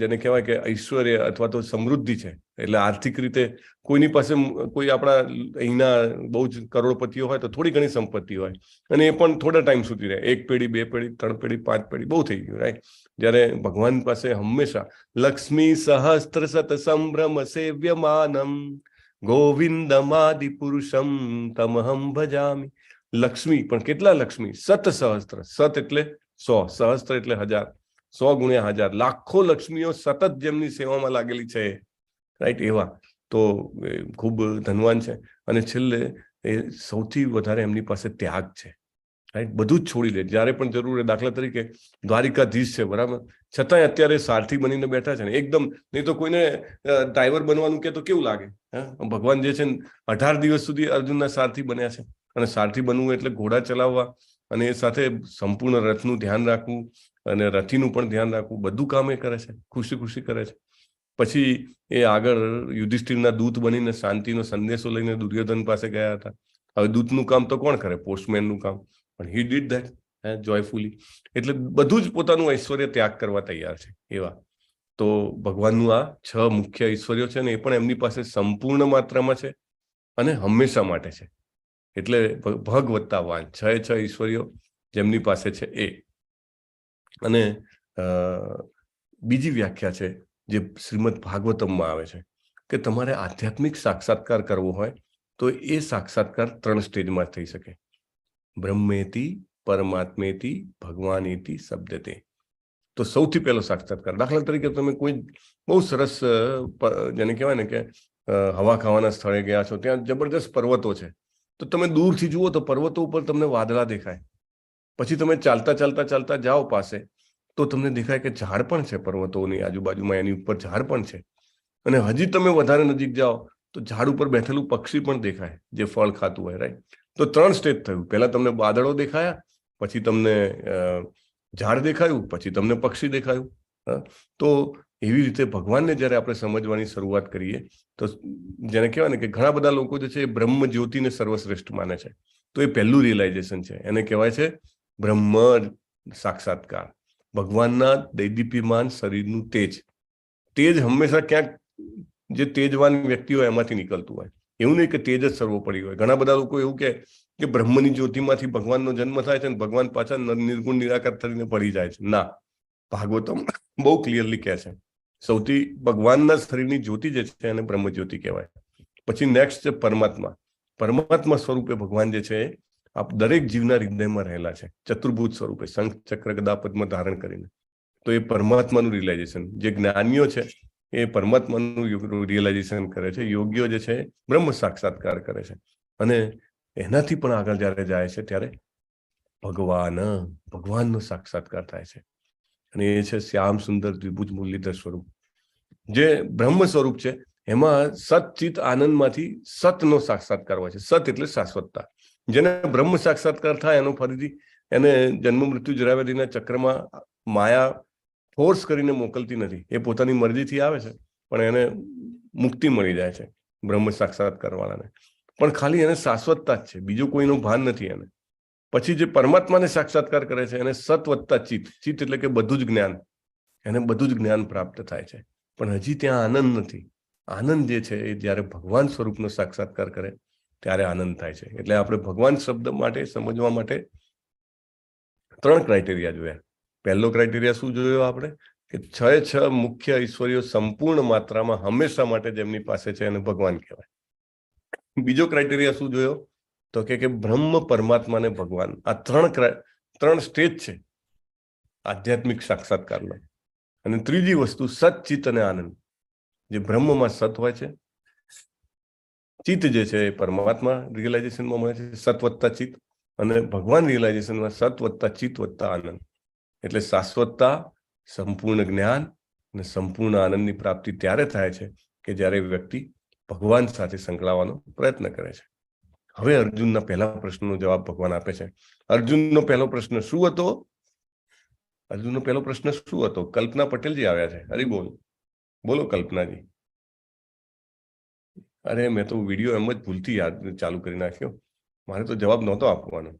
S4: જેને કહેવાય કે ઐશ્વર્ય અથવા તો સમૃદ્ધિ છે. એટલે આર્થિક રીતે કોઈની પાસે, કોઈ આપણા અહીંના બહુ જ કરોડપતિઓ હોય તો થોડી ઘણી સંપત્તિ હોય, અને એ પણ થોડા ટાઈમ સુધી રહે. 1 પેઢી, 2 પેઢી, 3 પેઢી, 5 પેઢી, બહુ થઈ ગયું, રાઈટ? જયારે ભગવાન પાસે હંમેશા લક્ષ્મી સહસ્ત્ર સત સંભ્રમ સેવ્યમાનમ ગોવિંદમાદિ પુરુષમ તમહમ ભજામિ. લક્ષ્મી, પણ કેટલા લક્ષ્મી? સત સહસ્ત્ર. સત એટલે 100, સહસ્ત્ર એટલે 1000, 100 ગુણ્યા 1000, લાખો લક્ષ્મીઓ સતત જેમની સેવામાં લાગેલી છે, રાઈટ? એવા તો ખૂબ ધનવાન છે. અને છેલ્લે એ સૌથી વધારે એમની પાસે ત્યાગ છે, રાઈટ? બધું જ છોડી દે જ્યારે પણ જરૂર હોય. દાખલા તરીકે દ્વારિકાધીશ છે, બરાબર, છતાંય અત્યારે સારથી બનીને બેઠા છે ને, એકદમ. નહીં તો કોઈને ડ્રાઈવર બનવાનું કે તો કેવું લાગે? ભગવાન જે છે ને 18 દિવસ સુધી અર્જુનના સારથી બન્યા છે. અને સારથી બનવું એટલે ઘોડા ચલાવવા, અને એ સાથે સંપૂર્ણ રથનું ધ્યાન રાખવું, અને રથીનું પણ ધ્યાન રાખવું, બધું કામ એ કરે છે, ખુશી ખુશી કરે છે. પછી એ આગળ યુધિષ્ઠિરના દૂત બનીને શાંતિનો સંદેશો લઈને દુર્યોધન પાસે ગયા હતા. હવે દૂતનું કામ તો કોણ કરે? પોસ્ટમેનનું કામ. પણ હી ડીડ ધેટ જોયફુલી. એટલે બધું જ પોતાનું ઐશ્વર્ય ત્યાગ કરવા તૈયાર છે એવા. તો ભગવાનનું આ 6 મુખ્ય ઐશ્વર્યો છે ને એ પણ એમની પાસે સંપૂર્ણ માત્રામાં છે અને હંમેશા માટે છે. એટલે ભગવત્તાવાન, 6 ઈશ્વરીઓ જેમની પાસે છે એ. અને બીજી વ્યાખ્યા છે જે શ્રીમદ ભાગવતમમાં આવે છે કે તમારે આધ્યાત્મિક સાક્ષાત્કાર કરવો હોય તો એ સાક્ષાત્કાર 3 સ્ટેજમાં થઈ શકે. બ્રહ્મેતિ, પરમાત્મેતિ, ભગવાનેતિ શબ્દતે. તો સૌથી પહેલો સાક્ષાત્કાર, દાખલા તરીકે તમે કોઈ બહુ સરસ જેને કહેવાય ને કે હવા ખાવાના સ્થળે ગયા છો, ત્યાં જબરદસ્ત પર્વતો છે, તો તમે દૂરથી જુઓ તો પર્વતો ઉપર તમને વાદળા દેખાય. પછી તમે ચાલતા ચાલતા ચાલતા જાઓ પાસે તો તમને દેખાય કે ઝાડ પણ છે પર્વતોની આજુબાજુમાં, એની ઉપર ઝાડ પણ છે. અને હજી તમે વધારે નજીક જાઓ તો ઝાડ ઉપર બેઠેલું પક્ષી પણ દેખાય જે ફળ ખાતું હોય, રાઈટ? તો 3 સ્ટેજ થયું. પહેલા તમને વાદળો દેખાયા, પછી તમને ઝાડ દેખાયું, પછી તમને પક્ષી દેખાયું. તો એવી રીતે ભગવાનને જ્યારે આપણે સમજવાની શરૂઆત કરીએ તો જેને કહેવાય ને કે ઘણા બધા લોકો જે છે એ બ્રહ્મ જ્યોતિને સર્વશ્રેષ્ઠ માને છે. તો એ પહેલું રિયલાઇઝેશન છે, એને કહેવાય છે બ્રહ્મ સાક્ષાત્કાર. ભગવાનના દૈદીપ્યમાન શરીરનું તેજ. તેજ હંમેશા ક્યાંક જે તેજવાન વ્યક્તિ હોય એમાંથી નીકળતું હોય. એવું નહીં કે તેજ જ સર્વોપરી હોય. ઘણા બધા લોકો એવું કે બ્રહ્મની જ્યોતિમાંથી ભગવાનનો જન્મ થાય છે ને ભગવાન પાછા નિર્ગુણ નિરાકાર થઈને પડી જાય છે. ના, ભાગવતમ બહુ ક્લિયરલી કહે છે સૌથી ભગવાનના શરીરની જ્યોતિ જે છે એને બ્રહ્મ જ્યોતિ કહેવાય. પછી નેક્સ્ટ છે પરમાત્મા. પરમાત્મા સ્વરૂપે ભગવાન જે છે આપ દરેક જીવના હૃદયમાં રહેલા છે, ચતુર્ભુજ સ્વરૂપે, શંખ ચક્ર ગદા પદ્મ ધારણ કરીને. તો એ પરમાત્માનું રિયલાઇઝેશન. જે જ્ઞાનીઓ છે એ પરમાત્માનું રિયલાઇઝેશન કરે છે, યોગીઓ જે છે બ્રહ્મ સાક્ષાત્કાર કરે છે. અને એનાથી પણ આગળ જ્યારે જાય છે ત્યારે ભગવાનનો સાક્ષાત્કાર થાય છે. અને એ છે શ્યામ સુંદર દ્વિભુજ મુરલીધર સ્વરૂપ. જે બ્રહ્મ સ્વરૂપ છે એમાં સતચિત આનંદમાંથી સતનો સાક્ષાત્કાર હોય છે. સત એટલે શાશ્વતતા. જેને બ્રહ્મ સાક્ષાત્કાર થાય એનો ફરીથી એને જન્મ મૃત્યુ જરાવ્યાધિના ચક્રમાં માયા ફોર્સ કરીને મોકલતી નથી. એ પોતાની મરજીથી આવે છે, પણ એને મુક્તિ મળી જાય છે બ્રહ્મ સાક્ષાત્કાર વાળાને. પણ ખાલી એને શાશ્વતતા જ છે, બીજું કોઈનું ભાન નથી એને. પછી જે પરમાત્માને સાક્ષાત્કાર કરે છે એને સત વત્તા ચિત્ત, ચિત્ત એટલે કે બધું જ જ્ઞાન, એને બધું જ જ્ઞાન પ્રાપ્ત થાય છે, પણ હજી ત્યાં આનંદ નથી. આનંદ જે છે એ જ્યારે ભગવાન સ્વરૂપનો સાક્ષાત્કાર કરે ત્યારે આનંદ થાય છે. એટલે આપણે ભગવાન શબ્દ માટે સમજવા માટે 3 ક્રાઇટેરિયા જોયા. પહેલો ક્રાઇટેરિયા શું જોયો આપણે? કે 6 મુખ્ય ઈશ્વરીઓ સંપૂર્ણ માત્રામાં હંમેશા માટે જેમની પાસે છે એને ભગવાન કહેવાય. બીજો ક્રાઇટેરિયા શું જોયો? તો કે બ્રહ્મ, પરમાત્મા ને ભગવાન, આ 3 સ્ટેજ છે આધ્યાત્મિક સાક્ષાત્કારનો. અને ત્રીજી વસ્તુ સચ્ચિત અને આનંદ. જે બ્રહ્મમાં સત હોય છે, ચિત્ત જે છે એ પરમાત્મા રિયલાઇઝેશનમાં મળે છે, સત વત્તા ચિત્ત, અને ભગવાન રિયલાઇઝેશનમાં સત વત્તા ચિત્ત વત્તા આનંદ. એટલે શાશ્વતતા, સંપૂર્ણ જ્ઞાન અને સંપૂર્ણ આનંદની પ્રાપ્તિ ત્યારે થાય છે કે જ્યારે વ્યક્તિ ભગવાન સાથે સંકળાવવાનો પ્રયત્ન કરે છે. હવે અર્જુનના પહેલા પ્રશ્નનો જવાબ ભગવાન આપે છે. અર્જુનનો પહેલો પ્રશ્ન શું હતો? અર્જુનનો પહેલો પ્રશ્ન શું હતો? કલ્પના પટેલજી આવ્યા છે. હરી બોલ, બોલો કલ્પનાજી. અરે મેં તો વિડીયો એમ જ ભૂલથી યાદ ચાલુ કરી નાખ્યો, મારે તો જવાબ નહોતો આપવાનો.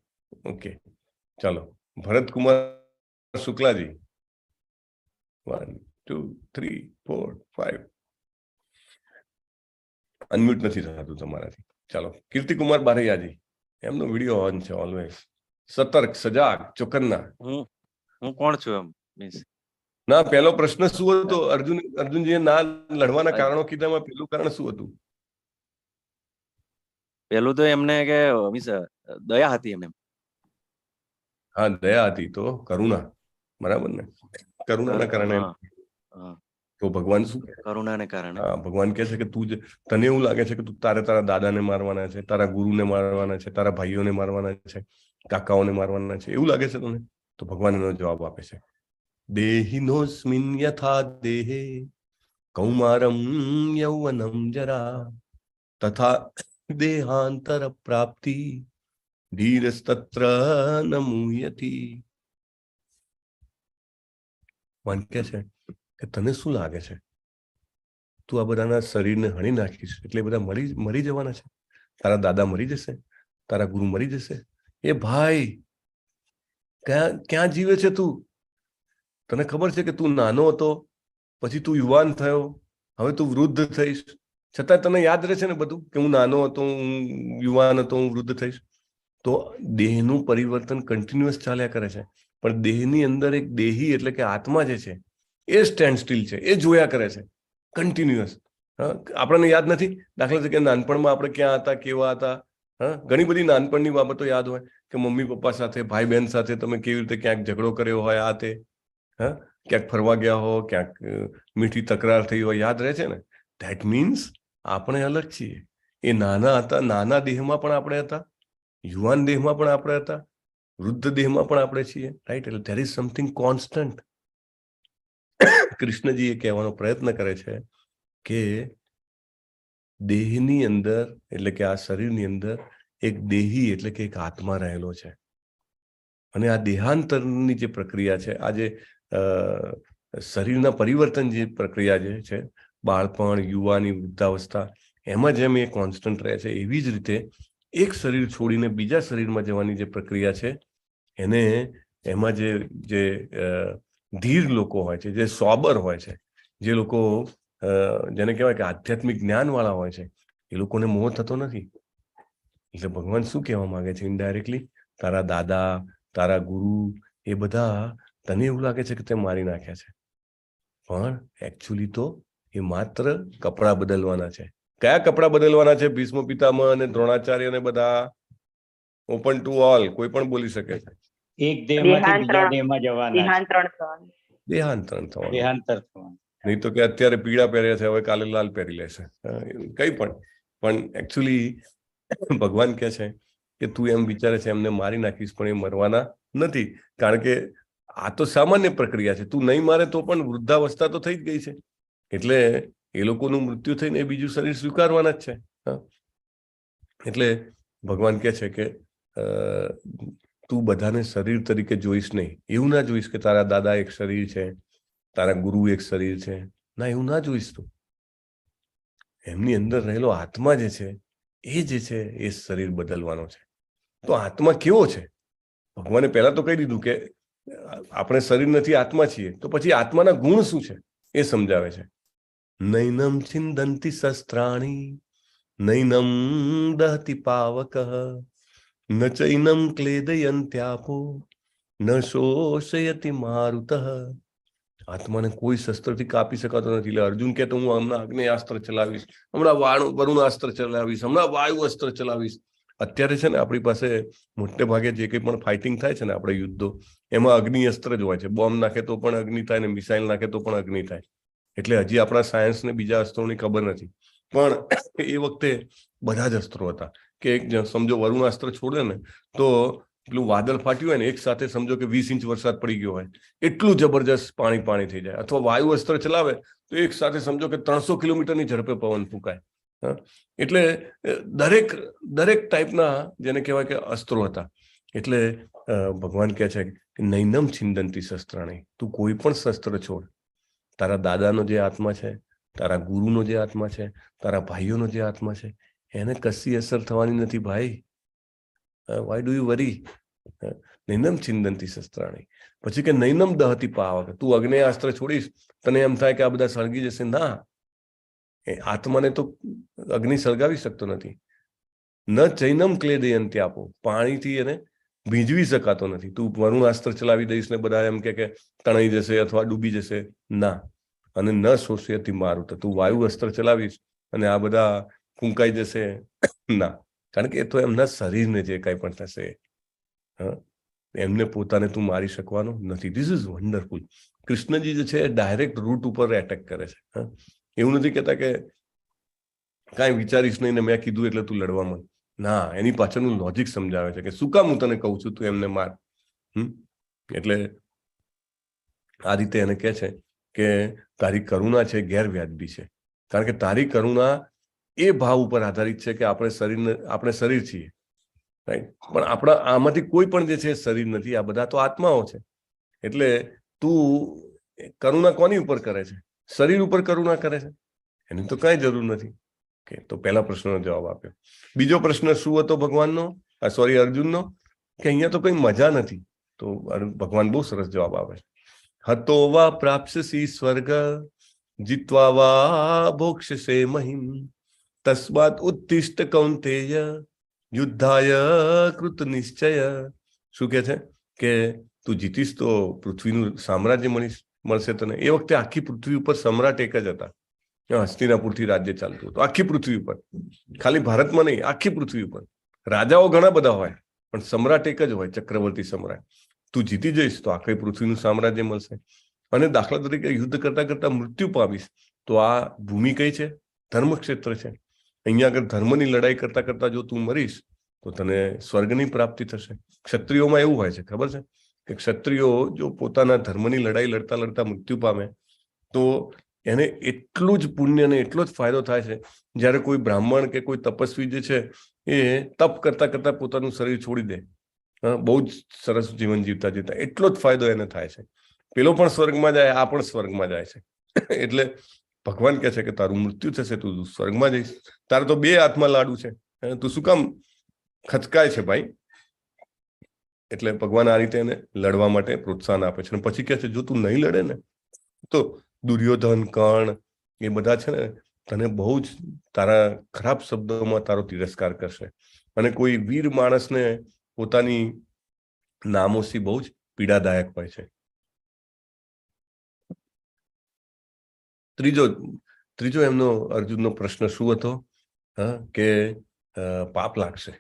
S4: ઓકે, ચાલો. ભરતકુમાર શુક્લાજી, 1 2 3 4 5. અનમ્યુટ નથી થતું તમારાથી. ચાલો. કીર્તિકુમાર બારૈયાજી, એમનો વિડીયો ઓન છે ઓલવેઝ. સતર્ક, સજાગ, ચોકન્ના.
S19: હું કોણ છું એમ મીન્સ?
S4: ના, પહેલો પ્રશ્ન શું હતો? અર્જુનજીએ ના લડવાના કારણો કીધામાં પહેલું કારણ શું હતું?
S19: પેલું તો એમને કે મીન્સ દયા હતી એમને.
S4: હા, દયા હતી તો કરુણા, બરાબર ને? કરુણાના કારણે. તો ભગવાન શું કહે?
S19: કરુણાને કારણે.
S4: હા, ભગવાન કહે છે કે તું તને એવું લાગે છે કે તું તારા દાદાને મારવાના છે, તારા ગુરુને મારવાના છે, તારા ભાઈઓને મારવાના છે, કાકાઓને મારવાના છે, એવું લાગે છે તને? તો ભગવાન એનો જવાબ આપે છે, દેહિનોસ્મિન યથા દેહે કૌમારમ યૌવનમ જરા તથા દેહાંતર પ્રાપ્તિ ધીરસ્તત્ર ન મુહ્યતિ. ભગવાન કહે છે કે તને શું લાગે છે? તું આ બધાના શરીરને હણી નાખીશ એટલે બધા મરી જવાના છે? તારા દાદા મરી જશે, તારા ગુરુ મરી જશે? એ ભાઈ, ક્યાં જીવે છે તું? તને ખબર છે કે તું નાનો હતો, પછી તું યુવાન થયો, હવે તું વૃદ્ધ થઈશ, છતાં તને યાદ રહે છે ને બધું કે હું નાનો હતો, હું યુવાન હતો, હું વૃદ્ધ થઈશ? તો દેહનું પરિવર્તન કન્ટિન્યુઅસ ચાલ્યા કરે છે, પણ દેહની અંદર એક દેહી એટલે કે આત્મા જે છે એ સ્ટેન્ડ સ્ટીલ છે, એ જોયા કરે છે કન્ટિન્યુઅસ. આપણને યાદ નથી? દાખલા તરીકે નાનપણમાં આપણે ક્યાં હતા, કેવા હતા? ઘણી બધી નાનપણની બાબતો યાદ હોય કે મમ્મી પપ્પા સાથે, ભાઈ બહેન સાથે તમે કેવી રીતે ક્યાંક ઝઘડો કર્યો હોય, આ તે, ક્યાંક ફરવા ગયા હો, ક્યાંક મીઠી તકરાર થઈ હોય, યાદ રહે છે ને? ધેટ મીન્સ આપણે અલગ છીએ. એ નાના હતા, નાના દેહમાં પણ આપણે હતા, યુવાન દેહમાં પણ આપણે હતા, વૃદ્ધ દેહમાં પણ આપણે છીએ, રાઈટ? એટલે there is something constant. Krishnaji એ કહેવાનો પ્રયત્ન કરે છે કે દેહની અંદર એટલે કે આ શરીરની અંદર એક દેહી એટલે કે એક આત્મા રહેલો છે, અને આ દેહાંતરની જે પ્રક્રિયા છે, આ જે શરીરના પરિવર્તન જે પ્રક્રિયા જે છે, બાળપણ, યુવાની, વૃદ્ધાવસ્થા, એમાં જેમ એ કોન્સ્ટન્ટ રહે છે, એવી જ રીતે એક શરીર છોડીને બીજા શરીરમાં જવાની જે પ્રક્રિયા છે, એને એમાં જે ધીર લોકો હોય છે, જે સોબર હોય છે, જે લોકો જેને કહેવાય કે આધ્યાત્મિક જ્ઞાન વાળા હોય છે, એ લોકોને મોહ થતો નથી. એટલે ભગવાન શું કહેવા માંગે છે ઇનડાયરેક્ટલી? તારા દાદા, તારા ગુરુ, એ બધા તને એવું લાગે છે કે તે મારી નાખ્યા છે, પણ એકચ્યુઅલી તો એ માત્ર કપડા બદલવાના છે. કયા કપડા બદલવાના છે? ભીષ્મ પિતામહ અને દ્રોણાચાર્ય ને બધા ઓપન ટુ ઓલ, કોઈ પણ બોલી શકે છે.
S6: એક દેહમાંથી બીજા દેહમાં જવાના.
S4: દેહાંતરણ થવાનું. નહીં તો કે અત્યારે પીળા પહેર્યા છે, હવે કાલે લાલ પહેરી લેશે, કઈ પણ એકચ્યુઅલી ભગવાન કહે છે કે તું એમ વિચારે છે એમને મારી નાખીશ, પણ એ મરવાના નથી, કારણ કે આ તો સામાન્ય પ્રક્રિયા છે. તું નહીં મારે તો પણ વૃદ્ધાવસ્થા તો થઈ જ ગઈ છે, એટલે એ લોકોનું મૃત્યુ થઈને બીજું શરીર સ્વીકારવાના જ છે. એટલે ભગવાન કહે છે કે તું બધાને શરીર તરીકે જોઈશ નહીં. એવું ના જોઈશ કે તારા દાદા એક શરીર છે, તારા ગુરુ એક શરીર છે, ના, એવું ના જોઈશ તું. એમની અંદર રહેલો આત્મા જે છે એ જે છે એ શરીર બદલવાનો છે. તો આત્મા કેવો છે? ભગવાને પહેલા તો કહી દીધું કે આપણે શરીર નથી, આત્મા છીએ. તો પછી આત્માના ગુણ શું છે એ સમજાવે છે. નૈનમ છિંદંતિ શસ્ત્રાણી નૈનમ દહતિ પાવક ન ચૈનમ ક્લેદયંત્યાપો ન શોષયતિ મારુતઃ. આત્માને કોઈ શસ્ત્રથી કાપી શકાતો નથી. એટલે અર્જુન કે હું હમણાં અગ્નેયાસ્ત્ર ચલાવીશ, હમણાં વરુણાસ્ત્ર ચલાવીશ, હમણાં વાયુ અસ્ત્ર ચલાવીશ. અત્યારે છે ને આપણી પાસે મોટે ભાગે જે કંઈ પણ ફાઇટિંગ થાય છે ને આપણે યુદ્ધો, એમાં અગ્નિ અસ્ત્ર જ હોય છે. બોમ્બ નાખે તો પણ અગ્નિ થાય ને મિસાઇલ નાખે તો પણ અગ્નિ થાય. એટલે હજી આપણા સાયન્સને બીજા અસ્ત્રોની ખબર નથી. પણ એ વખતે બધા જ અસ્ત્રો હતા કે એક સમજો વરુણાસ્ત્ર છોડે ને તો પેલું વાદળ ફાટ્યું હોય ને એક સાથે સમજો કે 20 ઇંચ વરસાદ પડી ગયો હોય, એટલું જબરજસ્ત પાણી થઈ જાય. અથવા વાયુ અસ્ત્ર ચલાવે તો એક સાથે સમજો કે 300 કિલોમીટરની ઝડપે પવન ફૂંકાય. એટલે દરેક ટાઈપના જેને કહેવાય કે અસ્ત્રો હતા. એટલે ભગવાન કહે છે કે નૈનમ છિંદંતી શસ્ત્રાણી, તું કોઈ પણ શસ્ત્ર છોડ. તારા દાદાનો જે આત્મા છે, તારા ગુરુનો જે આત્મા છે, તારા ભાઈઓનો જે આત્મા છે, એને કશી અસર થવાની નથી ભાઈ. વાય ડુ યુ વરી? નૈનમ છિંદંતી શસ્ત્રાણી. પછી કે નૈનમ દહતી પાવક, તું અગ્નેયાસ્ત્ર છોડીશ તને એમ થાય કે આ બધા સળગી જશે. ના, એ આત્માને તો અગ્નિ સળગાવી શકતો નથી. ન ચૈનમ ક્લેદયંતી આપો, પાણીથી એને ભીંજવી શકાતો નથી. તું વરુણાસ્ત્ર ચલાવી દઈશ ને બધા એમ કે તણાઈ જશે અથવા ડૂબી જશે. ના. અને ન શોષયતી મારુત, તું વાયુ અસ્ત્ર ચલાવીશ અને આ બધા ફૂંકાઈ જશે. ના, કારણ કે એ તો એમના શરીરને જે કાંઈ પણ થશે, એમને પોતાને તું મારી શકવાનો નથી. This is wonderful. કૃષ્ણજી જે છે એ ડાયરેક્ટ રૂટ ઉપર એટેક કરે છે. એવું નથી કહેતા કે કાંઈ વિચારીશ નહીં ને મેં કીધું એટલે તું લડવા માંડ. ના, એની પાછળનું લોજિક સમજાવે છે કે શું કામ હું તને કહું છું તું એમને માર. એટલે આ રીતે એને કહે છે કે તારી કરુણા છે ગેરવ્યાજબી છે. કારણ કે તારી કરુણા એ ભાવ ઉપર આધારિત છે કે આપણે શરીર છીએ, રાઈટ? પણ આપણા આમાંથી કોઈ પણ જે છે શરીર નથી, આ બધા તો આત્માઓ છે. એટલે તું કરુણા કોની ઉપર કરે છે? શરીર ઉપર કરુણા કરે છે? એની તો કાંઈ જરૂર નથી. કે તો પહેલા પ્રશ્નનો જવાબ આપ્યો. બીજો પ્રશ્ન શું હતો ભગવાનનો, અર્જુનનો? કે અહીંયા તો કઈ મજા નથી. તો ભગવાન બહુ સરસ જવાબ આપે છે. હતો વા પ્રાપ્સ્યસી સ્વર્ગ જીત્વા વા ભોક્ષ્યસે મહિમ તસ્માત ઉત્તિષ્ઠ કૌંતેય યુદ્ધાય કૃત નિશ્ચય. શું કે છે કે તું જીતીશ તો પૃથ્વીનું સામ્રાજ્ય મળશે તને. એ વખતે આખી પૃથ્વી ઉપર સમ્રાટ એક જ હતા. હસ્તિનાપુરથી રાજ્ય ચાલતું હતું આખી પૃથ્વી ઉપર. ખાલી ભારતમાં નહીં, આખી પૃથ્વી ઉપર રાજાઓ ઘણા બધા હોય પણ સમ્રાટ એક જ હોય, ચક્રવર્તી સમ્રાટ. તું જીતી જઈશ તો આખી પૃથ્વીનું સામ્રાજ્ય મળશે. અને દાખલા તરીકે યુદ્ધ કરતા કરતા મૃત્યુ પામીશ તો આ ભૂમિ કઈ છે? ધર્મક્ષેત્ર છે. અહીંયા આગળ ધર્મની લડાઈ કરતા કરતા જો તું મરીશ તો તને સ્વર્ગની પ્રાપ્તિ થશે. ક્ષત્રિયોમાં એવું હોય છે, ખબર છે કે ક્ષત્રિયો જો પોતાના ધર્મની લડાઈ લડતા લડતા મૃત્યુ પામે તો એને એટલું જ પુણ્ય અને એટલો જ ફાયદો થાય છે જ્યારે કોઈ બ્રાહ્મણ કે કોઈ તપસ્વી જે છે એ તપ કરતા કરતા પોતાનું શરીર છોડી દે, બહુ જ સરસ જીવન જીવતા જીવતા એટલો જ ફાયદો એને થાય છે. પેલો પણ સ્વર્ગમાં જાય, આ પણ સ્વર્ગમાં જાય છે. એટલે ભગવાન કહે છે કે તારું મૃત્યુ થશે, તું સ્વર્ગમાં જઈશ. તારે તો બે હાથમાં લાડુ છે, તું શું કામ ખચકાય છે ભાઈ? એટલે ભગવાન આ રીતે એને લડવા માટે પ્રોત્સાહન આપે છે. અને પછી કહે છે જો તું નહીં લડે ને તો દુર્યોધન, કર્ણ એ બધા છે ને તને બહુ જ તારા ખરાબ શબ્દોમાં તારો તિરસ્કાર કરશે. અને કોઈ વીર માણસને પોતાની નામોશી બહુ જ પીડાદાયક હોય છે. ત્રીજો એમનો અર્જુનનો પ્રશ્ન શું હતો? કે પાપ લાગશે.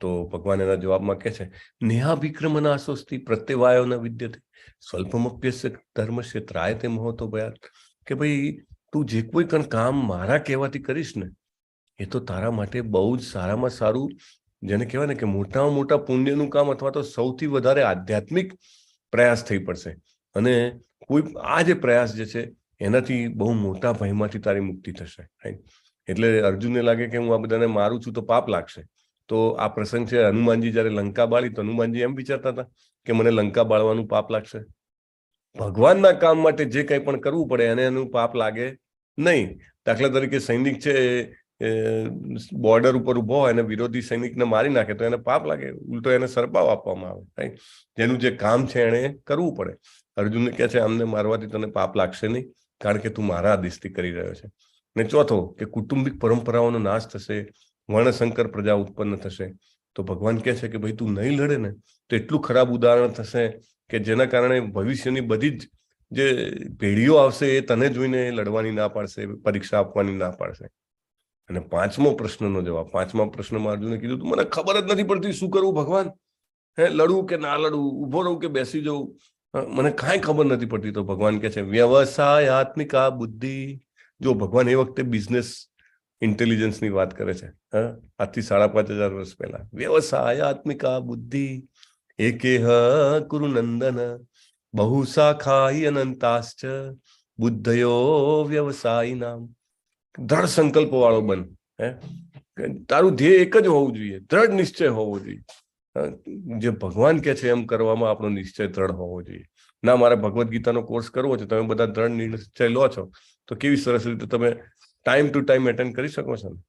S4: તો ભગવાન એના જવાબમાં કહે છે નેહાભિક્રમનાશોસ્તિ પ્રત્યવાયો ન વિદ્યતે સ્વલ્પમપ્યસ્ય ધર્મસ્ય ત્રાયતે મહોતો ભયાત. કે ભાઈ તું જે કોઈ પણ કામ મારા કહેવાથી કરીશ ને એ તો તારા માટે બહુ જ સારામાં સારું, જેને કહેવાય ને કે મોટામાં મોટા પુણ્યનું કામ અથવા તો સૌથી વધારે આધ્યાત્મિક પ્રયાસ થઈ પડશે. અને કોઈ આ જે પ્રયાસ જે છે એનાથી બહુ મોટા ભયમાંથી તારી મુક્તિ થશે. એટલે અર્જુનને લાગે કે હું આ બધાને મારું છું તો પાપ લાગશે. તો આ પ્રસંગ છે હનુમાનજી જયારે લંકા બાળી તો હનુમાનજી એમ વિચારતા હતા કે મને લંકા બાળવાનું પાપ લાગશે. ભગવાનના કામ માટે જે કંઈ પણ કરવું પડે એને એનું પાપ લાગે નહીં. દાખલા તરીકે સૈનિક છે બોર્ડર ઉપર ઉભો હોય અને વિરોધી સૈનિકને મારી નાખે તો એને પાપ લાગે, ઉલટો એને સરપાવ આપવામાં આવે, રાઈટ? જેનું જે કામ છે એને કરવું પડે. અર્જુનને કહે છે આમને મારવાથી તને પાપ લાગશે નહીં, કારણ કે તું મારા આદેશથી કરી રહ્યો છે. અને ચોથો કે કુટુંબિક પરંપરાઓનો નાશ થશે, વર્ણશંકર પ્રજા ઉત્પન્ન થશે. તો ભગવાન કહે છે કે ભાઈ તું નહીં લડે ને તો એટલું ખરાબ ઉદાહરણ થશે કે જેના કારણે ભવિષ્યની બધી જ જે પેઢીઓ આવશે એ તને જોઈને લડવાની ના પાડશે, પરીક્ષા આપવાની ના પાડશે. અને પાંચમો પ્રશ્નનો જવાબ, પાંચમા પ્રશ્નમાં અર્જુને કીધું મને ખબર જ નથી પડતી શું કરવું ભગવાન, લડવું કે ના લડવું, ઉભો રહું કે બેસી જવું, મને કાંઈ ખબર નથી પડતી. તો ભગવાન કહે છે વ્યવસાયાત્મિકા બુદ્ધિ. જો ભગવાન એ વખતે બિઝનેસ ઇન્ટેલિજન્સની વાત કરે છે, આજથી 5,500 વર્ષ પહેલા. વ્યવસાયાત્મિકા બુદ્ધિ એકેહ કુરુ નંદન બહુ શાખાઈ અનંતાશ્ચ બુદ્ધયો વ્યવસાયિનામ. દ્રઢ સંકલ્પ વાળો બન, તારું ધ્યેય એક જ હોવું જોઈએ, દ્રઢ નિશ્ચય હોવો જોઈએ. જે ભગવાન કે છે એમ કરવામાં આપણો નિશ્ચય દ્રઢ હોવો જોઈએ. ના મારે ભગવદ્ ગીતાનો કોર્સ કરવો છે, તમે બધા દ્રઢ નિશ્ચય લો છો તો કેવી સરસ રીતે તમે ટાઈમ ટુ ટાઈમ એટેન્ડ કરી શકો છો ને.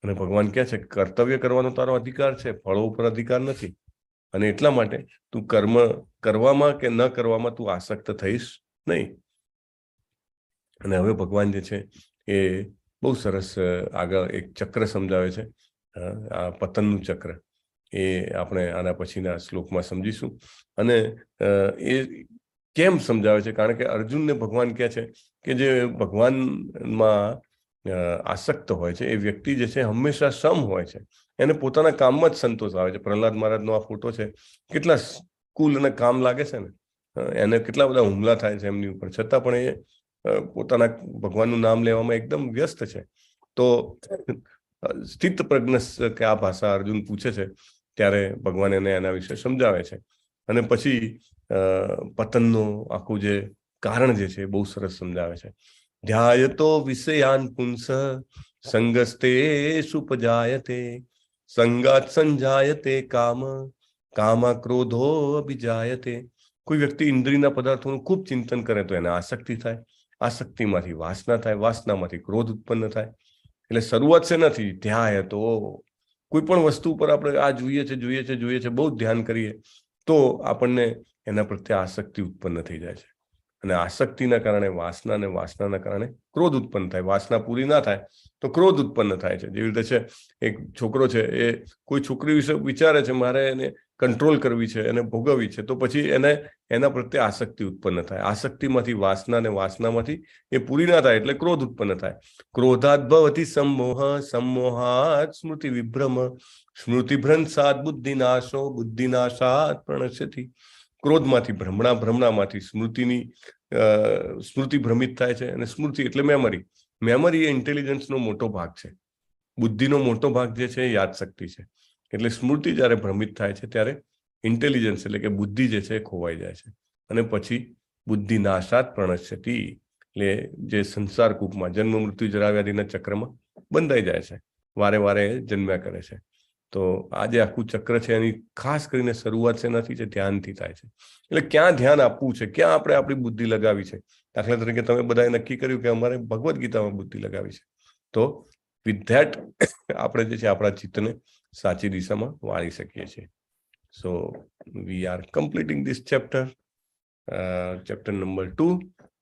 S4: અને ભગવાન કહે છે કર્તવ્ય કરવાનો તારો અધિકાર છે, ફળો ઉપર અધિકાર નથી. અને એટલા માટે તું કર્મ કરવામાં કે ન કરવામાં તું આસક્ત થઈશ નહીં. અને હવે ભગવાન જે છે એ બહુ સરસ આગળ એક ચક્ર સમજાવે છે, આ પતનનું ચક્ર. એ આપણે આના પછીના શ્લોકમાં સમજીશું. અને એ કેમ સમજાવે છે? કારણ કે અર્જુનને ભગવાન કહે છે કે જે ભગવાનમાં આસક્ત હોય છે એ વ્યક્તિ જે છે હંમેશા સમ હોય છે, એને પોતાના કામમાં જ સંતોષ આવે છે. પ્રહલાદ મહારાજનો આ ફોટો છે, કેટલા કુલ અને કામ લાગે છે ને, એને કેટલા બધા હુમલા થાય છે એમની ઉપર, છતાં પણ એ પોતાના ભગવાનનું નામ લેવામાં એકદમ વ્યસ્ત છે. તો સ્થિત પ્રજ્ઞ કે આ ભાષા અર્જુન પૂછે છે ત્યારે ભગવાન એને એના વિશે સમજાવે છે. અને પછી પતનનું આખું જે કારણ જે છે એ બહુ સરસ સમજાવે છે. ધ્યાયતો વિષયાન પુંસ સંગસ્તે સુપજાયતે સંગાત સંજાયતે કામ કામા ક્રોધો અભિજાયતે. કોઈ વ્યક્તિ ઇન્દ્રિયના પદાર્થોનું ખૂબ ચિંતન કરે તો એને આસક્તિ થાય, આસક્તિમાંથી વાસના થાય, વાસનામાંથી ક્રોધ ઉત્પન્ન થાય. એટલે શરૂઆત છે નથી ધ્યાય તો કોઈ પણ વસ્તુ ઉપર આપણે આ જોઈએ છે બહુ ધ્યાન કરીએ તો આપણને એના પ્રત્યે આસક્તિ ઉત્પન્ન થઈ જાય છે. અને આસક્તિના કારણે વાસના, અને વાસનાના કારણે ક્રોધ ઉત્પન્ન થાય. વાસના પૂરી ના થાય તો ક્રોધ ઉત્પન્ન થાય છે. જેવી રીતે છે એક છોકરો છે, એ કોઈ છોકરી વિશે વિચારે છે મારે એને કંટ્રોલ કરવી છે, એને ભોગવવી છે, તો પછી એને એના પ્રત્યે આસક્તિ ઉત્પન્ન થાય. આસક્તિમાંથી વાસના, અને વાસનામાંથી એ પૂરી ના થાય એટલે ક્રોધ ઉત્પન્ન થાય. ક્રોધાદ ભવતિ સંમોહ, સંમોહાત સ્મૃતિ વિભ્રમ, સ્મૃતિભ્રંશાત બુદ્ધિનાશો, બુદ્ધિનાશાત પ્રણશ્યતિ. ક્રોધમાંથી ભ્રમણા, ભ્રમણામાંથી સ્મૃતિ ભ્રમિત થાય છે. અને સ્મૃતિ એટલે મેમરી. મેમરી એ ઇન્ટેલિજન્સનો મોટો ભાગ છે. બુદ્ધિનો મોટો ભાગ જે છે એ યાદશક્તિ છે. એટલે સ્મૃતિ જ્યારે ભ્રમિત થાય છે ત્યારે ઇન્ટેલિજન્સ એટલે કે બુદ્ધિ જે છે એ ખોવાઈ જાય છે. અને પછી બુદ્ધિ નાશાત પ્રણશ્યતિ એટલે જે સંસાર કૂપમાં જન્મ મૃત્યુ જરા વ્યાધિના ચક્રમાં બંધાઈ જાય છે, વારે વારે જન્મ્યા કરે છે. તો આ જે આખું ચક્ર છે એની ખાસ કરીને શરૂઆત છે નથી, જે ધ્યાનથી થાય છે. એટલે ક્યાં ધ્યાન આપવું છે, ક્યાં આપણે આપણી બુદ્ધિ લગાવી છે. દાખલા તરીકે તમે બધાએ નક્કી કર્યું કે અમારે ભગવદ્ ગીતામાં બુદ્ધિ લગાવી છે, તો વિથ ધેટ આપણે જે છે આપણા ચિત્તને સાચી દિશામાં વાળી શકીએ છીએ. So we are completing this chapter, chapter number 2.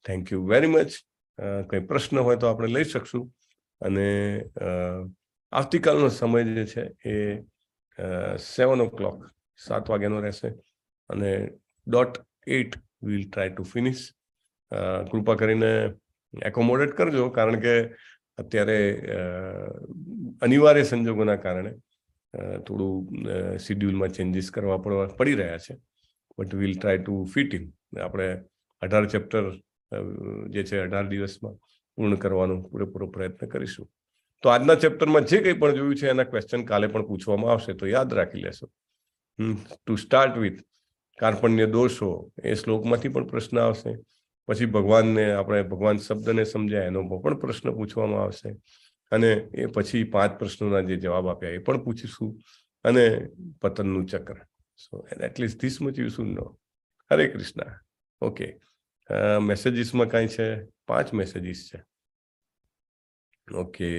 S4: Thank you very much. કંઈ પ્રશ્ન હોય તો આપણે લઈ શકશું. અને આવતીકાલનો સમય જે છે એ 7 o'clock 7 વાગ્યાનો રહેશે અને .8 we'll try to finish. કૃપા કરીને એકોમોડેટ કરજો, કારણ કે અત્યારે અનિવાર્ય સંજોગોના કારણે થોડું શિડ્યુલમાં ચેન્જીસ કરવા પડી રહ્યા છે. But will try to fit in. આપણે 18 ચેપ્ટર જે છે 18 દિવસમાં પૂર્ણ કરવાનો પૂરેપૂરો પ્રયત્ન કરીશું. તો આજના ચેપ્ટરમાં જે કંઈ પણ જોયું છે એના ક્વેશ્ચન કાલે પણ પૂછવામાં આવશે, તો યાદ રાખી લેશો. ટુ સ્ટાર્ટ વિથ કાર્પણ્ય દોષો, એ શ્લોકમાંથી પણ પ્રશ્ન આવશે. પછી ભગવાનને આપણે ભગવાન શબ્દને સમજ્યા એનો પણ પ્રશ્ન પૂછવામાં આવશે. અને એ પછી 5 પ્રશ્નોના જે જવાબ આપ્યા એ પણ પૂછીશું. અને પતનનું ચક્ર. So at least this much you should know. Hare Krishna. Okay, મેસેજીસમાં કાંઈ છે? 5 મેસેજીસ છે. ઓકે,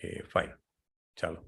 S4: ઓકે ફાઇન, ચાલો.